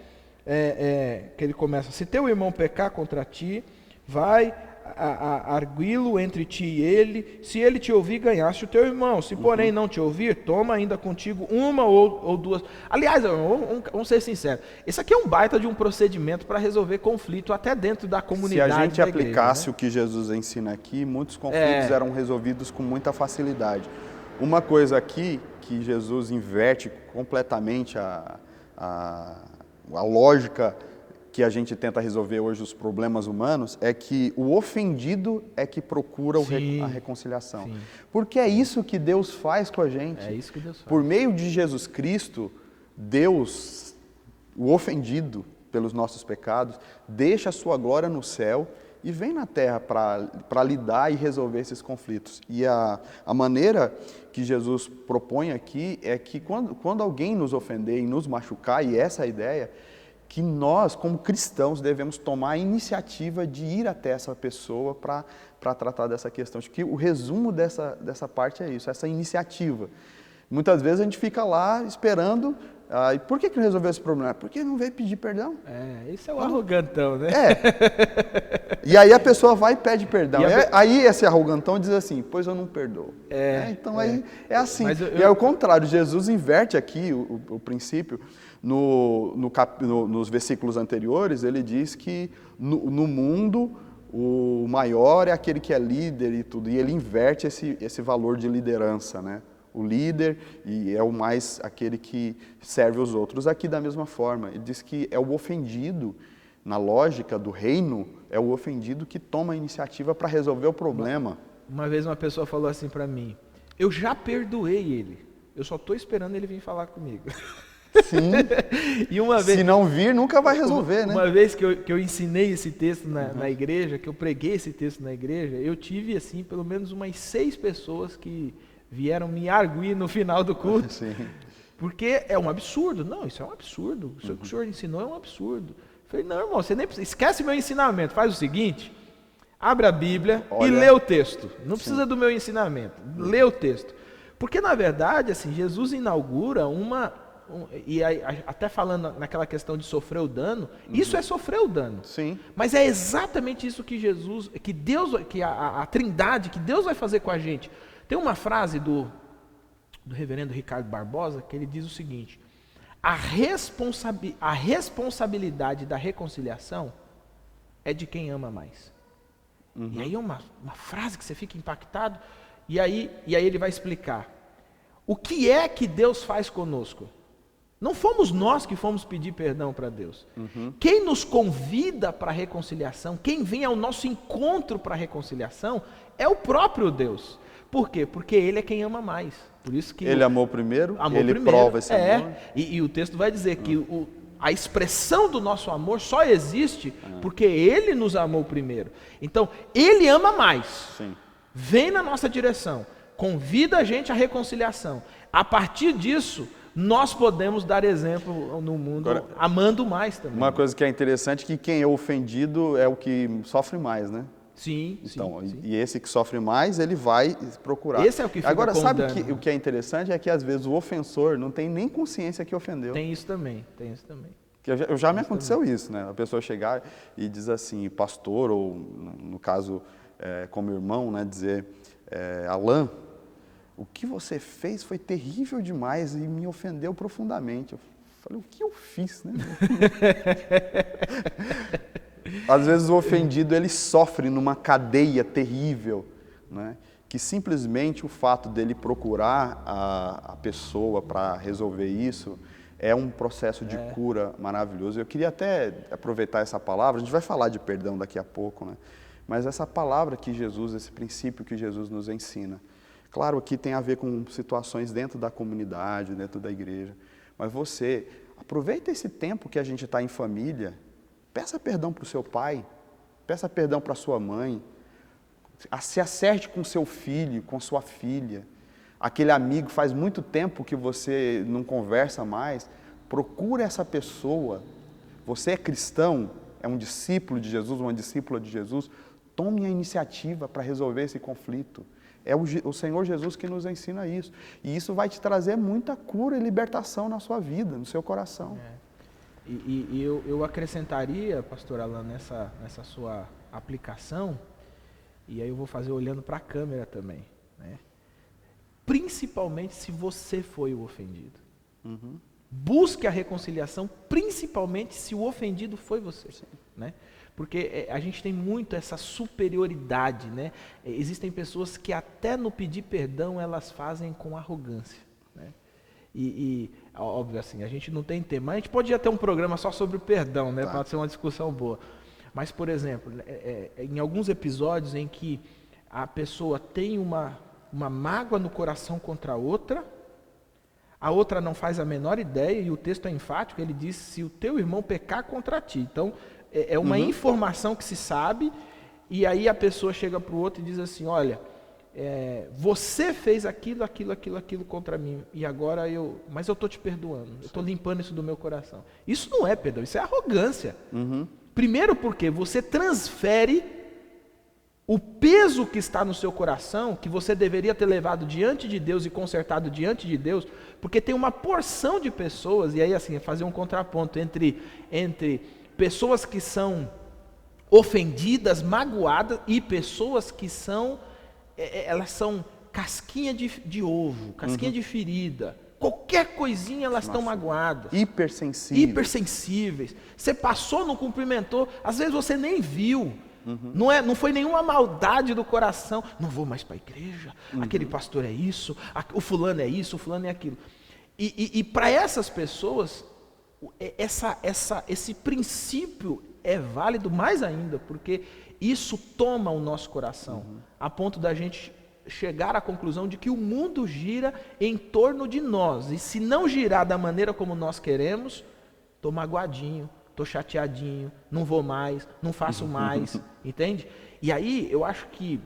Que ele começa: se teu irmão pecar contra ti, vai arguí-lo entre ti e ele, se ele te ouvir, ganhaste o teu irmão, se porém não te ouvir, toma ainda contigo uma ou duas. Aliás, vamos ser sinceros, esse aqui é um baita de um procedimento para resolver conflito até dentro da comunidade. Se a gente aplicasse igreja, né? O que Jesus ensina aqui, muitos conflitos eram resolvidos com muita facilidade. Uma coisa aqui que Jesus inverte completamente a lógica que a gente tenta resolver hoje os problemas humanos, é que o ofendido é que procura a reconciliação. Sim. Porque é isso que Deus faz com a gente. É isso que Deus faz. Por meio de Jesus Cristo, Deus, o ofendido pelos nossos pecados, deixa a sua glória no céu e vem na terra para lidar e resolver esses conflitos. E a maneira que Jesus propõe aqui é que quando alguém nos ofender e nos machucar, e essa é a ideia, que nós, como cristãos, devemos tomar a iniciativa de ir até essa pessoa para tratar dessa questão. Acho que o resumo dessa parte é isso, essa iniciativa. Muitas vezes a gente fica lá esperando, e por que não resolveu esse problema? Porque não veio pedir perdão. Isso é o arrogantão, né? E aí a pessoa vai e pede perdão. Aí esse arrogantão diz assim, pois eu não perdoo. Então aí é assim. E é o contrário, Jesus inverte aqui o princípio. Nos versículos anteriores, ele diz que no mundo o maior é aquele que é líder e tudo, e ele inverte esse valor de liderança, né? O líder e é o mais aquele que serve os outros. Aqui da mesma forma, ele diz que é o ofendido, na lógica do reino, é o ofendido que toma a iniciativa para resolver o problema. Uma vez uma pessoa falou assim para mim, eu já perdoei ele, eu só estou esperando ele vir falar comigo. Sim. E uma vez, se não vir, nunca vai resolver, né? Uma vez que eu ensinei esse texto na igreja, que eu preguei esse texto na igreja, eu tive assim pelo menos umas 6 pessoas que vieram me arguir no final do culto. Sim. Porque é um absurdo. Não, isso é um absurdo. Isso que o senhor ensinou é um absurdo. Eu falei, não, irmão, você nem precisa, esquece meu ensinamento, faz o seguinte, abre a Bíblia e lê o texto. Não precisa do meu ensinamento, lê o texto. Porque na verdade, assim, Jesus inaugura uma e aí, até falando naquela questão de sofrer o dano, isso é sofrer o dano. Sim. Mas é exatamente isso que Jesus, que Deus, que a Trindade, que Deus vai fazer com a gente. Tem uma frase do reverendo Ricardo Barbosa que ele diz o seguinte: a responsabilidade da reconciliação é de quem ama mais. E aí é uma frase que você fica impactado, e aí ele vai explicar. O que é que Deus faz conosco? Não fomos nós que fomos pedir perdão para Deus. Quem nos convida para a reconciliação, quem vem ao nosso encontro para a reconciliação, é o próprio Deus. Por quê? Porque Ele é quem ama mais. Por isso que Ele amou primeiro, Ele prova esse amor. E o texto vai dizer que a expressão do nosso amor só existe porque Ele nos amou primeiro. Então, Ele ama mais. Sim. Vem na nossa direção, convida a gente à reconciliação. A partir disso, nós podemos dar exemplo no mundo, agora, amando mais também. Uma coisa que é interessante é que quem é ofendido é o que sofre mais, né? Sim, então, sim. E esse que sofre mais, ele vai procurar. Esse é o que fica agora, com sabe dano. O que é interessante é que às vezes o ofensor não tem nem consciência que ofendeu. Tem isso também. Já me aconteceu isso, né? A pessoa chegar e diz assim, pastor, ou no caso, como irmão, né? Dizer, Alan, o que você fez foi terrível demais e me ofendeu profundamente. Eu falei, o que eu fiz, né? Às vezes o ofendido ele sofre numa cadeia terrível, né? Que simplesmente o fato dele procurar a pessoa para resolver isso é um processo de cura maravilhoso. Eu queria até aproveitar essa palavra, a gente vai falar de perdão daqui a pouco, né? Mas essa palavra que Jesus, esse princípio que Jesus nos ensina, claro, aqui tem a ver com situações dentro da comunidade, dentro da igreja, mas você aproveita esse tempo que a gente está em família. Peça perdão para o seu pai, peça perdão para a sua mãe, se acerte com seu filho, com sua filha. Aquele amigo faz muito tempo que você não conversa mais, procure essa pessoa. Você é cristão, é um discípulo de Jesus, uma discípula de Jesus, tome a iniciativa para resolver esse conflito. É o Senhor Jesus que nos ensina isso. E isso vai te trazer muita cura e libertação na sua vida, no seu coração. E eu acrescentaria, pastor Alan, nessa sua aplicação, e aí eu vou fazer olhando para a câmera também, né? Principalmente se você foi o ofendido. Busque a reconciliação, principalmente se o ofendido foi você. Né? Porque a gente tem muito essa superioridade, né? Existem pessoas que até no pedir perdão elas fazem com arrogância, né? E óbvio assim, a gente não tem tema, a gente pode ter um programa só sobre o perdão, né? Pode ser uma discussão boa. Mas, por exemplo, em alguns episódios em que a pessoa tem uma mágoa no coração contra a outra não faz a menor ideia, e o texto é enfático, ele diz, se o teu irmão pecar contra ti. Então, é uma informação que se sabe, e aí a pessoa chega para o outro e diz assim, olha, você fez aquilo contra mim, e agora mas eu estou te perdoando, eu estou limpando isso do meu coração. Isso não é perdão, isso é arrogância. Primeiro porque você transfere o peso que está no seu coração, que você deveria ter levado diante de Deus e consertado diante de Deus, porque tem uma porção de pessoas, e aí assim, fazer um contraponto entre pessoas que são ofendidas, magoadas, e pessoas que elas são casquinha de ovo, casquinha de ferida. Qualquer coisinha elas estão magoadas. Hipersensíveis. Você passou, não cumprimentou, às vezes você nem viu. Não foi nenhuma maldade do coração. Não vou mais para a igreja, aquele pastor é isso, o fulano é isso, o fulano é aquilo. E para essas pessoas, esse princípio é válido mais ainda, porque isso toma o nosso coração, a ponto da gente chegar à conclusão de que o mundo gira em torno de nós, e se não girar da maneira como nós queremos, estou magoadinho, estou chateadinho, não vou mais, não faço mais, entende? E aí eu acho que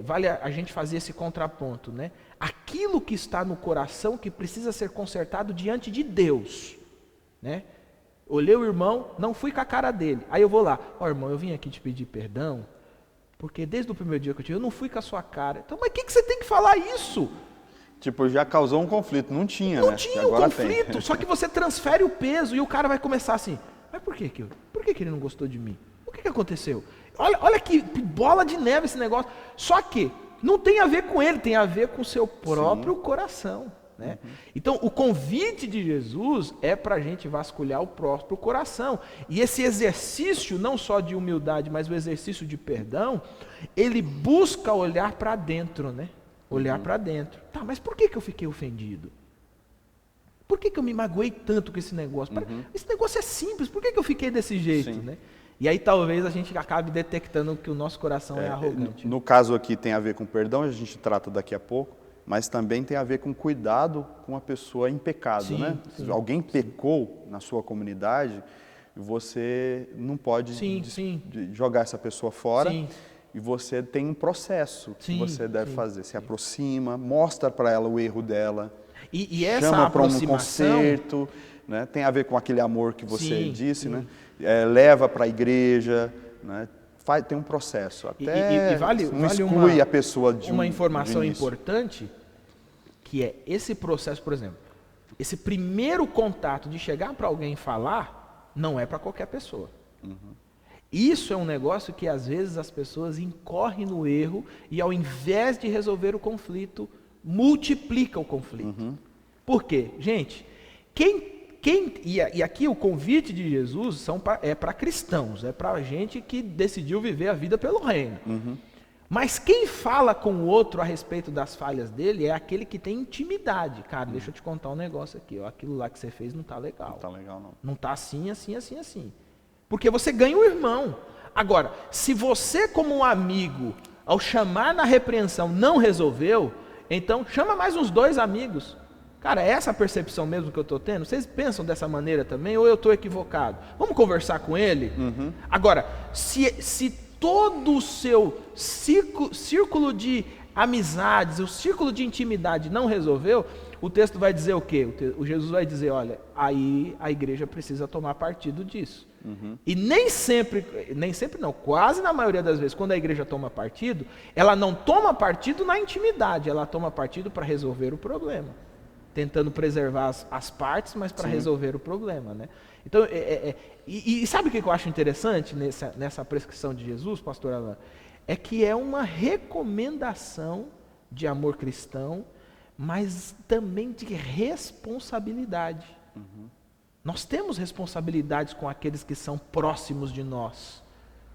vale a gente fazer esse contraponto, né? Aquilo que está no coração que precisa ser consertado diante de Deus, né? Olhei o irmão, não fui com a cara dele, aí eu vou lá, irmão, eu vim aqui te pedir perdão, porque desde o primeiro dia que eu tive, eu não fui com a sua cara. Então, mas o que você tem que falar isso? Tipo, já causou um conflito. Não tinha, Não né? tinha o conflito, só que você transfere o peso e o cara vai começar assim, mas por que ele não gostou de mim? O que aconteceu? Olha que bola de neve esse negócio. Só que não tem a ver com ele, tem a ver com o seu próprio coração. Né? Então, o convite de Jesus é para a gente vasculhar o próprio coração. E esse exercício, não só de humildade, mas o exercício de perdão, ele busca olhar para dentro, né? Olhar para dentro. Tá, mas por que eu fiquei ofendido? Por que eu me magoei tanto com esse negócio? Esse negócio é simples, por que eu fiquei desse jeito? Né? E aí talvez a gente acabe detectando que o nosso coração é arrogante. No caso aqui tem a ver com perdão, a gente trata daqui a pouco, mas também tem a ver com cuidado com a pessoa em pecado. Né? Se alguém pecou na sua comunidade, você não pode jogar essa pessoa fora. E você tem um processo que você deve fazer. Se aproxima, mostra para ela o erro dela, e essa chama para um aproximação concerto, né? Tem a ver com aquele amor que você disse, né? Leva para a igreja, né? Tem um processo. Até não exclui a pessoa de uma informação importante, que é esse processo, por exemplo, esse primeiro contato de chegar para alguém e falar, não é para qualquer pessoa. Isso é um negócio que às vezes as pessoas incorrem no erro e ao invés de resolver o conflito, multiplica o conflito. Por quê? Gente, e aqui o convite de Jesus é para cristãos, é para gente que decidiu viver a vida pelo reino. Mas quem fala com o outro a respeito das falhas dele é aquele que tem intimidade. Cara, deixa eu te contar um negócio aqui, ó, aquilo lá que você fez não está legal. Não está legal, não. Não está assim, assim, assim, assim. Porque você ganha o irmão. Agora, se você como um amigo, ao chamar na repreensão, não resolveu, então chama mais uns 2 amigos. Cara, é essa a percepção mesmo que eu estou tendo? Vocês pensam dessa maneira também ou eu estou equivocado? Vamos conversar com ele? Agora, se todo o seu círculo de amizades, o círculo de intimidade não resolveu, o texto vai dizer o quê? O Jesus vai dizer, olha, aí a igreja precisa tomar partido disso. E nem sempre não, quase na maioria das vezes, quando a igreja toma partido, ela não toma partido na intimidade, ela toma partido para resolver o problema. Tentando preservar as partes, mas para resolver o problema. Né? Então, e sabe o que eu acho interessante nessa prescrição de Jesus, pastor Alan? É que é uma recomendação de amor cristão, mas também de responsabilidade. Nós temos responsabilidades com aqueles que são próximos de nós.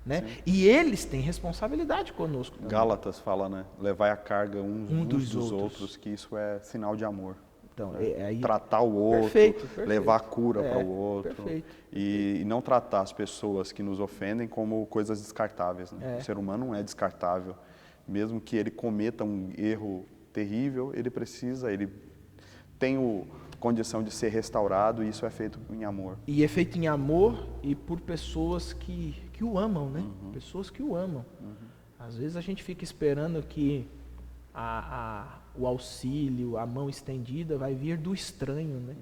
Né? E eles têm responsabilidade conosco também. Gálatas fala, né? Levai a carga uns dos outros, que isso é sinal de amor. Então, tratar o outro, perfeito. levar a cura para o outro. Perfeito. E não tratar as pessoas que nos ofendem como coisas descartáveis. Né? O ser humano não é descartável. Mesmo que ele cometa um erro terrível, ele tem condição de ser restaurado, e isso é feito em amor. E é feito em amor e por pessoas que o amam, né? Pessoas que o amam. Às vezes a gente fica esperando que o auxílio, a mão estendida vai vir do estranho, né?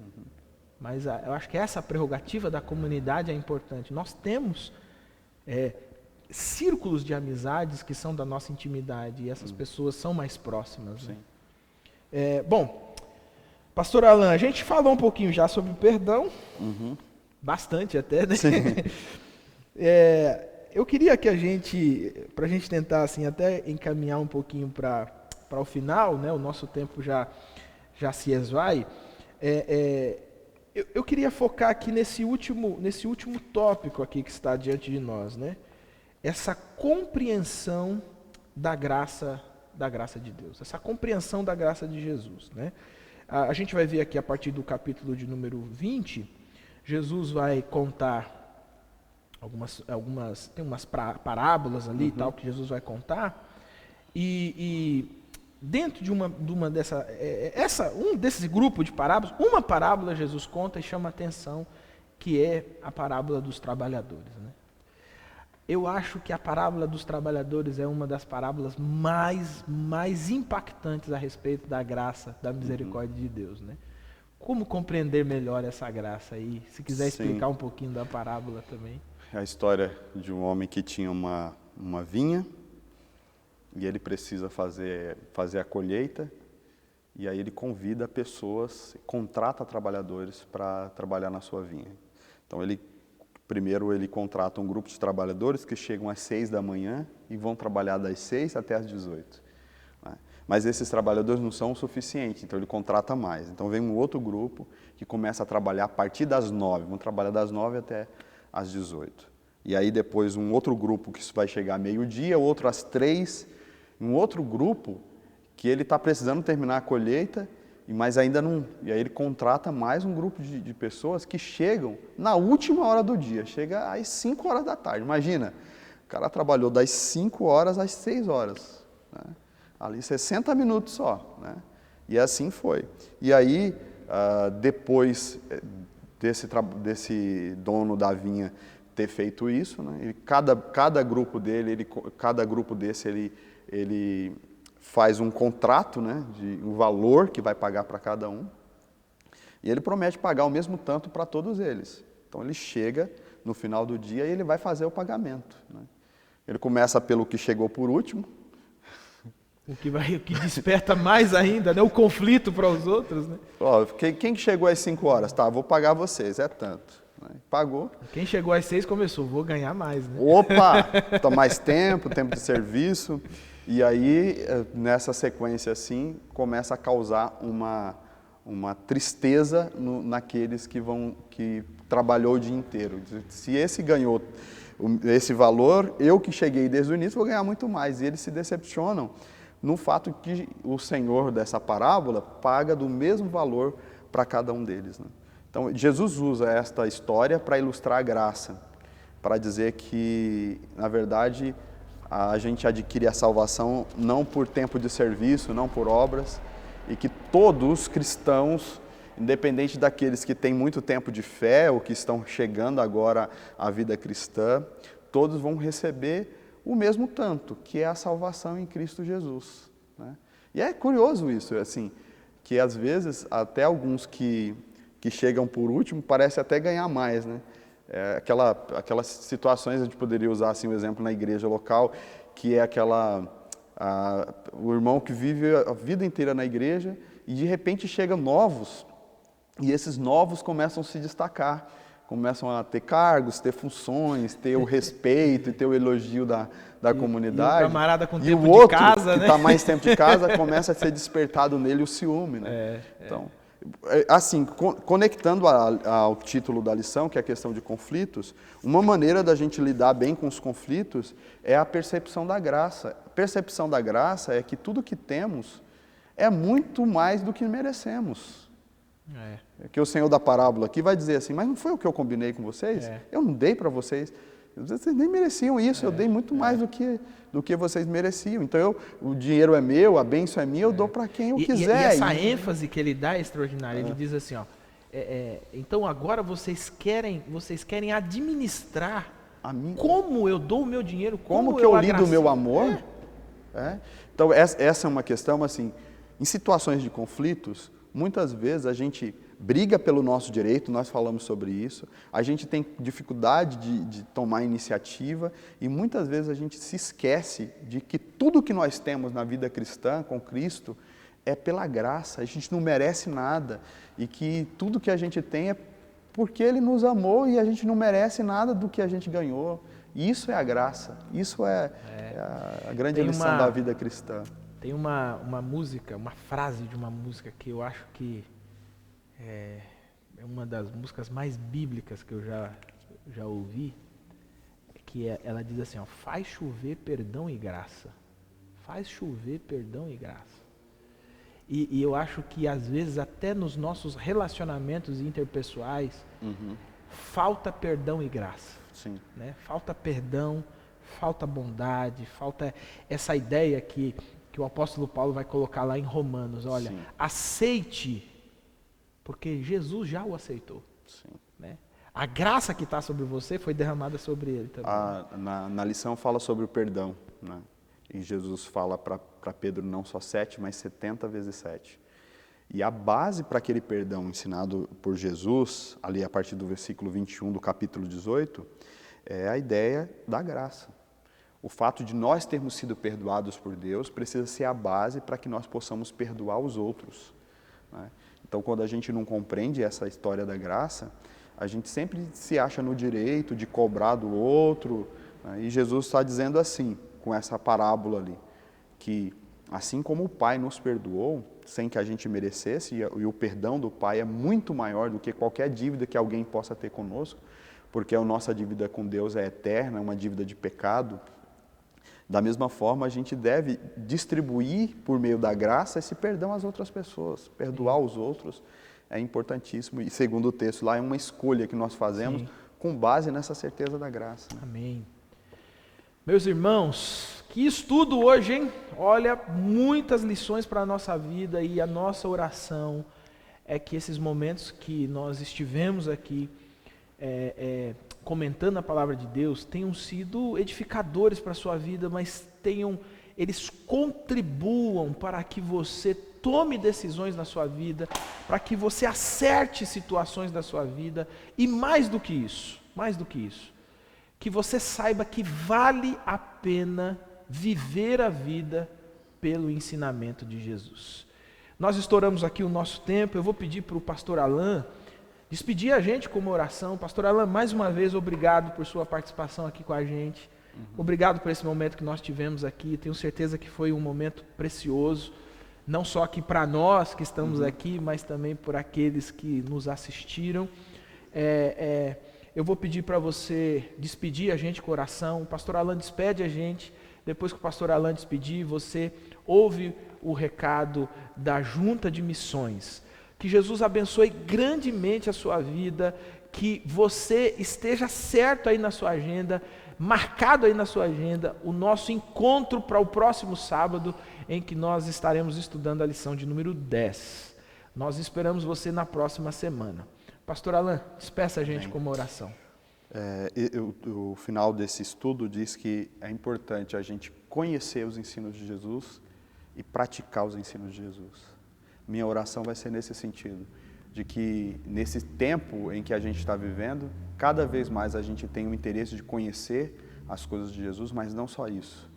Mas eu acho que essa prerrogativa da comunidade é importante. Nós temos círculos de amizades que são da nossa intimidade, e essas pessoas são mais próximas. Né? Bom, pastor Alan, a gente falou um pouquinho já sobre perdão, bastante até, né? Eu queria que para a gente tentar assim, até encaminhar um pouquinho para o final, né? O nosso tempo já se esvai. Eu queria focar aqui nesse último tópico aqui que está diante de nós, né? Essa compreensão da graça de Deus, essa compreensão da graça de Jesus, né? A gente vai ver aqui a partir do capítulo de número 20, Jesus vai contar tem umas parábolas ali e tal que Jesus vai contar, e dentro de uma desse grupo de parábolas, uma parábola Jesus conta e chama a atenção, que é a parábola dos trabalhadores, né? Eu acho que a parábola dos trabalhadores é uma das parábolas mais impactantes a respeito da graça, da misericórdia de Deus, né? Como compreender melhor essa graça aí? Se quiser explicar um pouquinho da parábola também. É a história de um homem que tinha uma vinha, e ele precisa fazer a colheita, e aí ele convida pessoas, contrata trabalhadores para trabalhar na sua vinha. Então primeiro ele contrata um grupo de trabalhadores que chegam às 6 da manhã e vão trabalhar das 6 até às 18. Né? Mas esses trabalhadores não são o suficiente, então ele contrata mais. Então vem um outro grupo que começa a trabalhar a partir das 9, vão trabalhar das 9 até às 18. E aí depois um outro grupo que vai chegar meio-dia, outro às 3, um outro grupo que ele está precisando terminar a colheita, mas ainda não... E aí ele contrata mais um grupo de pessoas que chegam na última hora do dia, chega às 5 horas da tarde. Imagina, o cara trabalhou das 5 horas às 6 horas, né? Ali 60 minutos só, né? E assim foi. E aí, depois desse dono da vinha ter feito isso, né? Cada grupo desse, ele faz um contrato, né, de um valor que vai pagar para cada um, e ele promete pagar o mesmo tanto para todos eles. Então ele chega no final do dia e ele vai fazer o pagamento, né? Ele começa pelo que chegou por último. O que desperta mais ainda, né, o conflito para os outros, né? Ó, quem chegou às 5 horas? Tá, vou pagar vocês, é tanto. Né? Pagou. Quem chegou às 6 começou, vou ganhar mais, né? Opa, tá mais tempo de serviço. E aí, nessa sequência assim, começa a causar uma tristeza naqueles que trabalhou o dia inteiro. Se esse ganhou esse valor, eu que cheguei desde o início vou ganhar muito mais. E eles se decepcionam no fato que o Senhor dessa parábola paga do mesmo valor para cada um deles, né? Então, Jesus usa esta história para ilustrar a graça, para dizer que, na verdade, a gente adquire a salvação não por tempo de serviço, não por obras, e que todos os cristãos, independente daqueles que têm muito tempo de fé ou que estão chegando agora à vida cristã, todos vão receber o mesmo tanto, que é a salvação em Cristo Jesus, né? E é curioso isso, assim, que às vezes até alguns que chegam por último parece até ganhar mais, né? Aquelas situações, a gente poderia usar assim um exemplo na igreja local, que é o irmão que vive a vida inteira na igreja e de repente chegam novos, e esses novos começam a se destacar, começam a ter cargos, ter funções, ter o respeito e ter o elogio da comunidade. E o camarada com e tempo o outro, de casa, que né? está mais tempo de casa, começa a ser despertado nele o ciúme, né? Então, assim, conectando ao título da lição, que é a questão de conflitos, uma maneira da gente lidar bem com os conflitos é a percepção da graça. A percepção da graça é que tudo que temos é muito mais do que merecemos. Que o Senhor da parábola aqui vai dizer assim, mas não foi o que eu combinei com vocês? Eu não dei para vocês. Vocês nem mereciam isso, eu dei muito mais do que vocês mereciam. Então, o dinheiro é meu, a bênção é minha, eu dou para quem eu quiser. E essa ênfase que ele dá é extraordinária. Ele diz assim, ó, então agora vocês querem administrar como eu dou o meu dinheiro, como que eu lido o meu amor. Então, essa é uma questão, assim, em situações de conflitos, muitas vezes a gente briga pelo nosso direito, nós falamos sobre isso, a gente tem dificuldade de tomar iniciativa e muitas vezes a gente se esquece de que tudo que nós temos na vida cristã com Cristo é pela graça, a gente não merece nada e que tudo que a gente tem é porque Ele nos amou e a gente não merece nada do que a gente ganhou. E isso é a graça, isso é a grande lição da vida cristã. Tem uma música, uma frase de uma música que eu acho que é uma das músicas mais bíblicas que eu já ouvi, que ela diz assim, ó, faz chover perdão e graça. Faz chover perdão e graça. E eu acho que às vezes até nos nossos relacionamentos interpessoais falta perdão e graça. Sim. Né? Falta perdão, falta bondade, falta essa ideia que o apóstolo Paulo vai colocar lá em Romanos. Olha, sim, aceite, porque Jesus já o aceitou. Sim. Né? A graça que está sobre você foi derramada sobre ele também. Na lição fala sobre o perdão, né? E Jesus fala para Pedro não só 7, mas 70 vezes 7. E a base para aquele perdão ensinado por Jesus, ali a partir do versículo 21 do capítulo 18, é a ideia da graça. O fato de nós termos sido perdoados por Deus precisa ser a base para que nós possamos perdoar os outros, né? Então, quando a gente não compreende essa história da graça, a gente sempre se acha no direito de cobrar do outro, né? E Jesus está dizendo assim, com essa parábola ali, que assim como o Pai nos perdoou, sem que a gente merecesse, e o perdão do Pai é muito maior do que qualquer dívida que alguém possa ter conosco, porque a nossa dívida com Deus é eterna, é uma dívida de pecado. Da mesma forma, a gente deve distribuir por meio da graça esse perdão às outras pessoas. Perdoar os outros é importantíssimo. E segundo o texto lá, é uma escolha que nós fazemos com base nessa certeza da graça. Amém. Meus irmãos, que estudo hoje, hein? Olha, muitas lições para a nossa vida, e a nossa oração é que esses momentos que nós estivemos aqui comentando a palavra de Deus tenham sido edificadores para a sua vida, mas eles contribuam para que você tome decisões na sua vida, para que você acerte situações da sua vida, e mais do que isso, que você saiba que vale a pena viver a vida pelo ensinamento de Jesus. Nós estouramos aqui o nosso tempo. Eu vou pedir para o pastor Alan despedir a gente com uma oração. Pastor Alan, mais uma vez, obrigado por sua participação aqui com a gente. Obrigado por esse momento que nós tivemos aqui. Tenho certeza que foi um momento precioso, não só aqui para nós que estamos aqui, mas também por aqueles que nos assistiram. Eu vou pedir para você despedir a gente com oração. O pastor Alan despede a gente. Depois que o pastor Alan despedir, você ouve o recado da Junta de Missões. Que Jesus abençoe grandemente a sua vida, que você esteja certo aí na sua agenda, marcado aí na sua agenda, o nosso encontro para o próximo sábado, em que nós estaremos estudando a lição de número 10. Nós esperamos você na próxima semana. Pastor Alan, despeça a gente com uma oração. O final desse estudo diz que é importante a gente conhecer os ensinos de Jesus e praticar os ensinos de Jesus. Minha oração vai ser nesse sentido, de que nesse tempo em que a gente está vivendo, cada vez mais a gente tem o interesse de conhecer as coisas de Jesus, mas não só isso,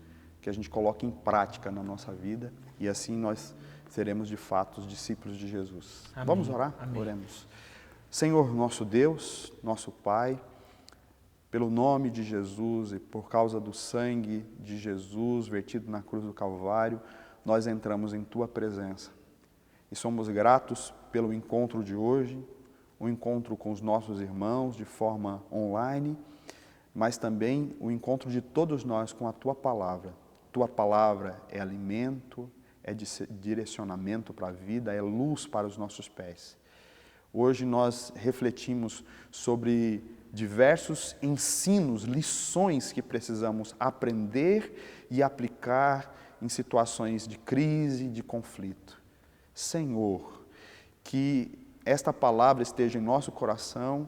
que a gente coloque em prática na nossa vida, e assim nós seremos de fato os discípulos de Jesus. Amém. Vamos orar? Amém. Oremos. Senhor, nosso Deus, nosso Pai, pelo nome de Jesus e por causa do sangue de Jesus vertido na cruz do Calvário, nós entramos em Tua presença. E somos gratos pelo encontro de hoje, o encontro com os nossos irmãos de forma online, mas também o encontro de todos nós com a Tua Palavra. Tua Palavra é alimento, é direcionamento para a vida, é luz para os nossos pés. Hoje nós refletimos sobre diversos ensinos, lições que precisamos aprender e aplicar em situações de crise, de conflito. Senhor, que esta palavra esteja em nosso coração,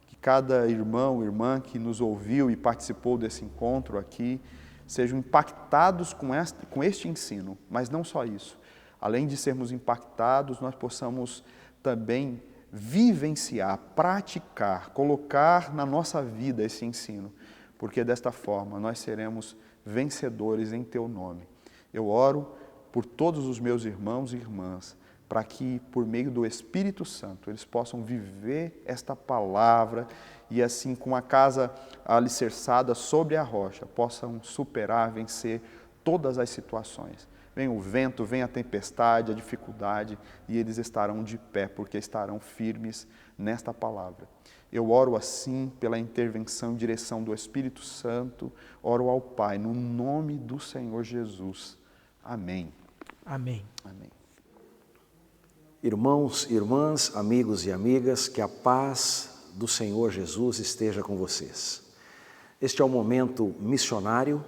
que cada irmão, irmã que nos ouviu e participou desse encontro aqui, sejam impactados com este ensino, mas não só isso. Além de sermos impactados, nós possamos também vivenciar, praticar, colocar na nossa vida esse ensino, porque desta forma nós seremos vencedores em Teu nome. Eu oro por todos os meus irmãos e irmãs, para que por meio do Espírito Santo eles possam viver esta palavra e assim com a casa alicerçada sobre a rocha, possam superar, vencer todas as situações. Vem o vento, vem a tempestade, a dificuldade, e eles estarão de pé, porque estarão firmes nesta palavra. Eu oro assim pela intervenção e direção do Espírito Santo, oro ao Pai, no nome do Senhor Jesus. Amém. Amém. Amém. Irmãos, irmãs, amigos e amigas, que a paz do Senhor Jesus esteja com vocês. Este é o momento missionário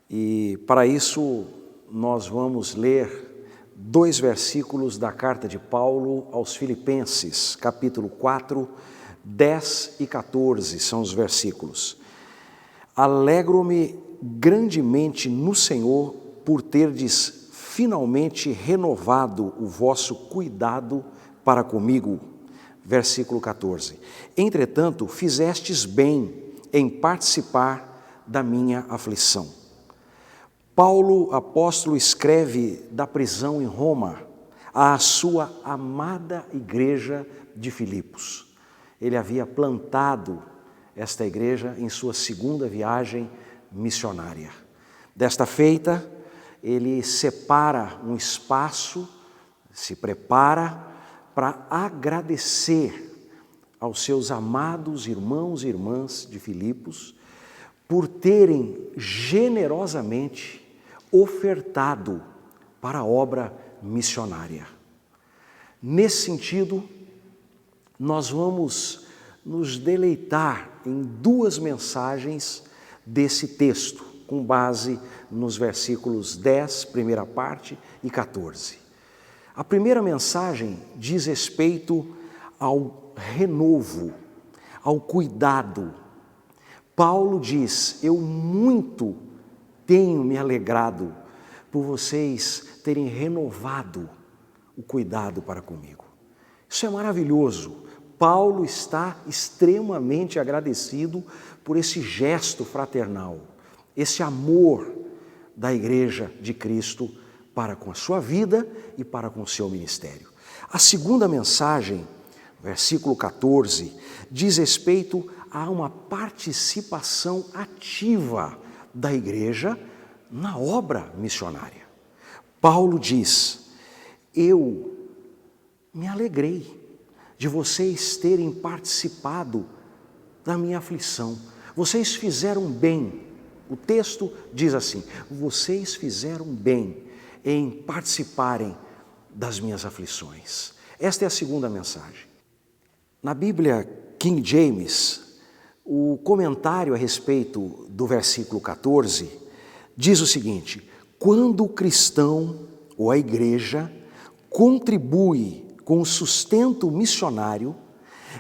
e, para isso, nós vamos ler 2 versículos da carta de Paulo aos Filipenses, capítulo 4, 10 e 14, são os versículos. Alegro-me grandemente no Senhor por terdes finalmente renovado o vosso cuidado para comigo. Versículo 14. Entretanto, fizestes bem em participar da minha aflição. Paulo, apóstolo, escreve da prisão em Roma à sua amada igreja de Filipos. Ele havia plantado esta igreja em sua segunda viagem missionária. Desta feita, ele separa um espaço, se prepara para agradecer aos seus amados irmãos e irmãs de Filipos por terem generosamente ofertado para a obra missionária. Nesse sentido, nós vamos nos deleitar em duas mensagens desse texto, com base nos versículos 10, primeira parte, e 14. A primeira mensagem diz respeito ao renovo, ao cuidado. Paulo diz: eu muito tenho me alegrado por vocês terem renovado o cuidado para comigo. Isso é maravilhoso. Paulo está extremamente agradecido por esse gesto fraternal, esse amor da Igreja de Cristo para com a sua vida e para com o seu ministério. A segunda mensagem, versículo 14, diz respeito a uma participação ativa da Igreja na obra missionária. Paulo diz: eu me alegrei de vocês terem participado da minha aflição. Vocês fizeram bem. O texto diz assim: vocês fizeram bem em participarem das minhas aflições. Esta é a segunda mensagem. Na Bíblia King James, o comentário a respeito do versículo 14 diz o seguinte: quando o cristão ou a igreja contribui com o sustento missionário,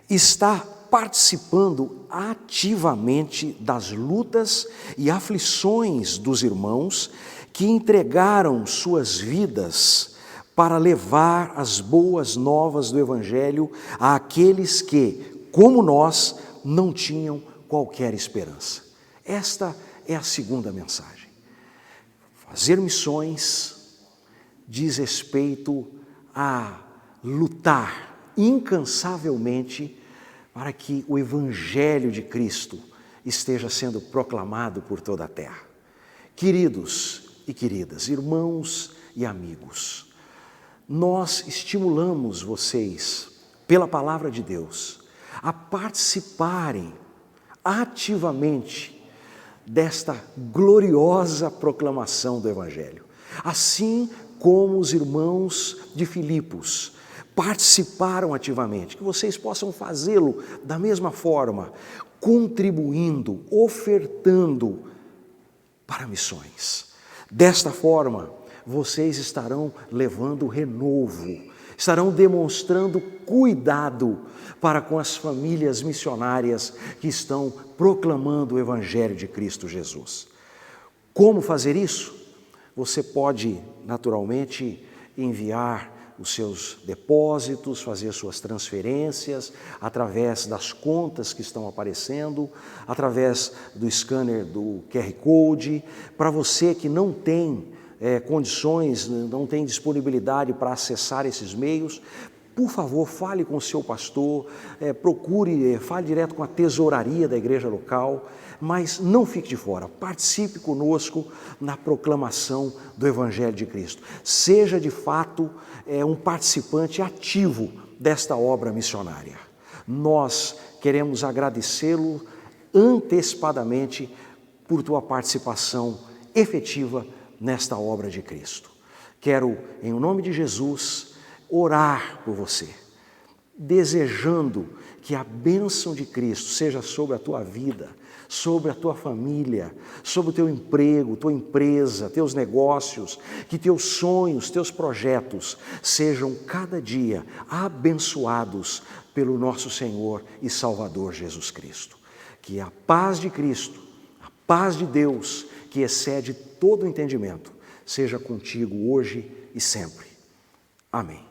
está participando ativamente das lutas e aflições dos irmãos que entregaram suas vidas para levar as boas novas do Evangelho àqueles que, como nós, não tinham qualquer esperança. Esta é a segunda mensagem. Fazer missões diz respeito a lutar incansavelmente para que o Evangelho de Cristo esteja sendo proclamado por toda a terra. Queridos e queridas, irmãos e amigos, nós estimulamos vocês, pela palavra de Deus, a participarem ativamente desta gloriosa proclamação do Evangelho. Assim como os irmãos de Filipos participaram ativamente, que vocês possam fazê-lo da mesma forma, contribuindo, ofertando para missões. Desta forma, vocês estarão levando renovo, estarão demonstrando cuidado para com as famílias missionárias que estão proclamando o Evangelho de Cristo Jesus. Como fazer isso? Você pode, naturalmente, enviar os seus depósitos, fazer suas transferências através das contas que estão aparecendo, através do scanner do QR Code. Para você que não tem condições, não tem disponibilidade para acessar esses meios, por favor, fale com o seu pastor, fale direto com a tesouraria da igreja local, mas não fique de fora, participe conosco na proclamação do Evangelho de Cristo. Seja de fato um participante ativo desta obra missionária. Nós queremos agradecê-lo antecipadamente por tua participação efetiva nesta obra de Cristo. Quero, em nome de Jesus, orar por você, desejando que a bênção de Cristo seja sobre a tua vida, sobre a tua família, sobre o teu emprego, tua empresa, teus negócios, que teus sonhos, teus projetos sejam cada dia abençoados pelo nosso Senhor e Salvador Jesus Cristo. Que a paz de Cristo, a paz de Deus, que excede todo o entendimento, seja contigo hoje e sempre. Amém.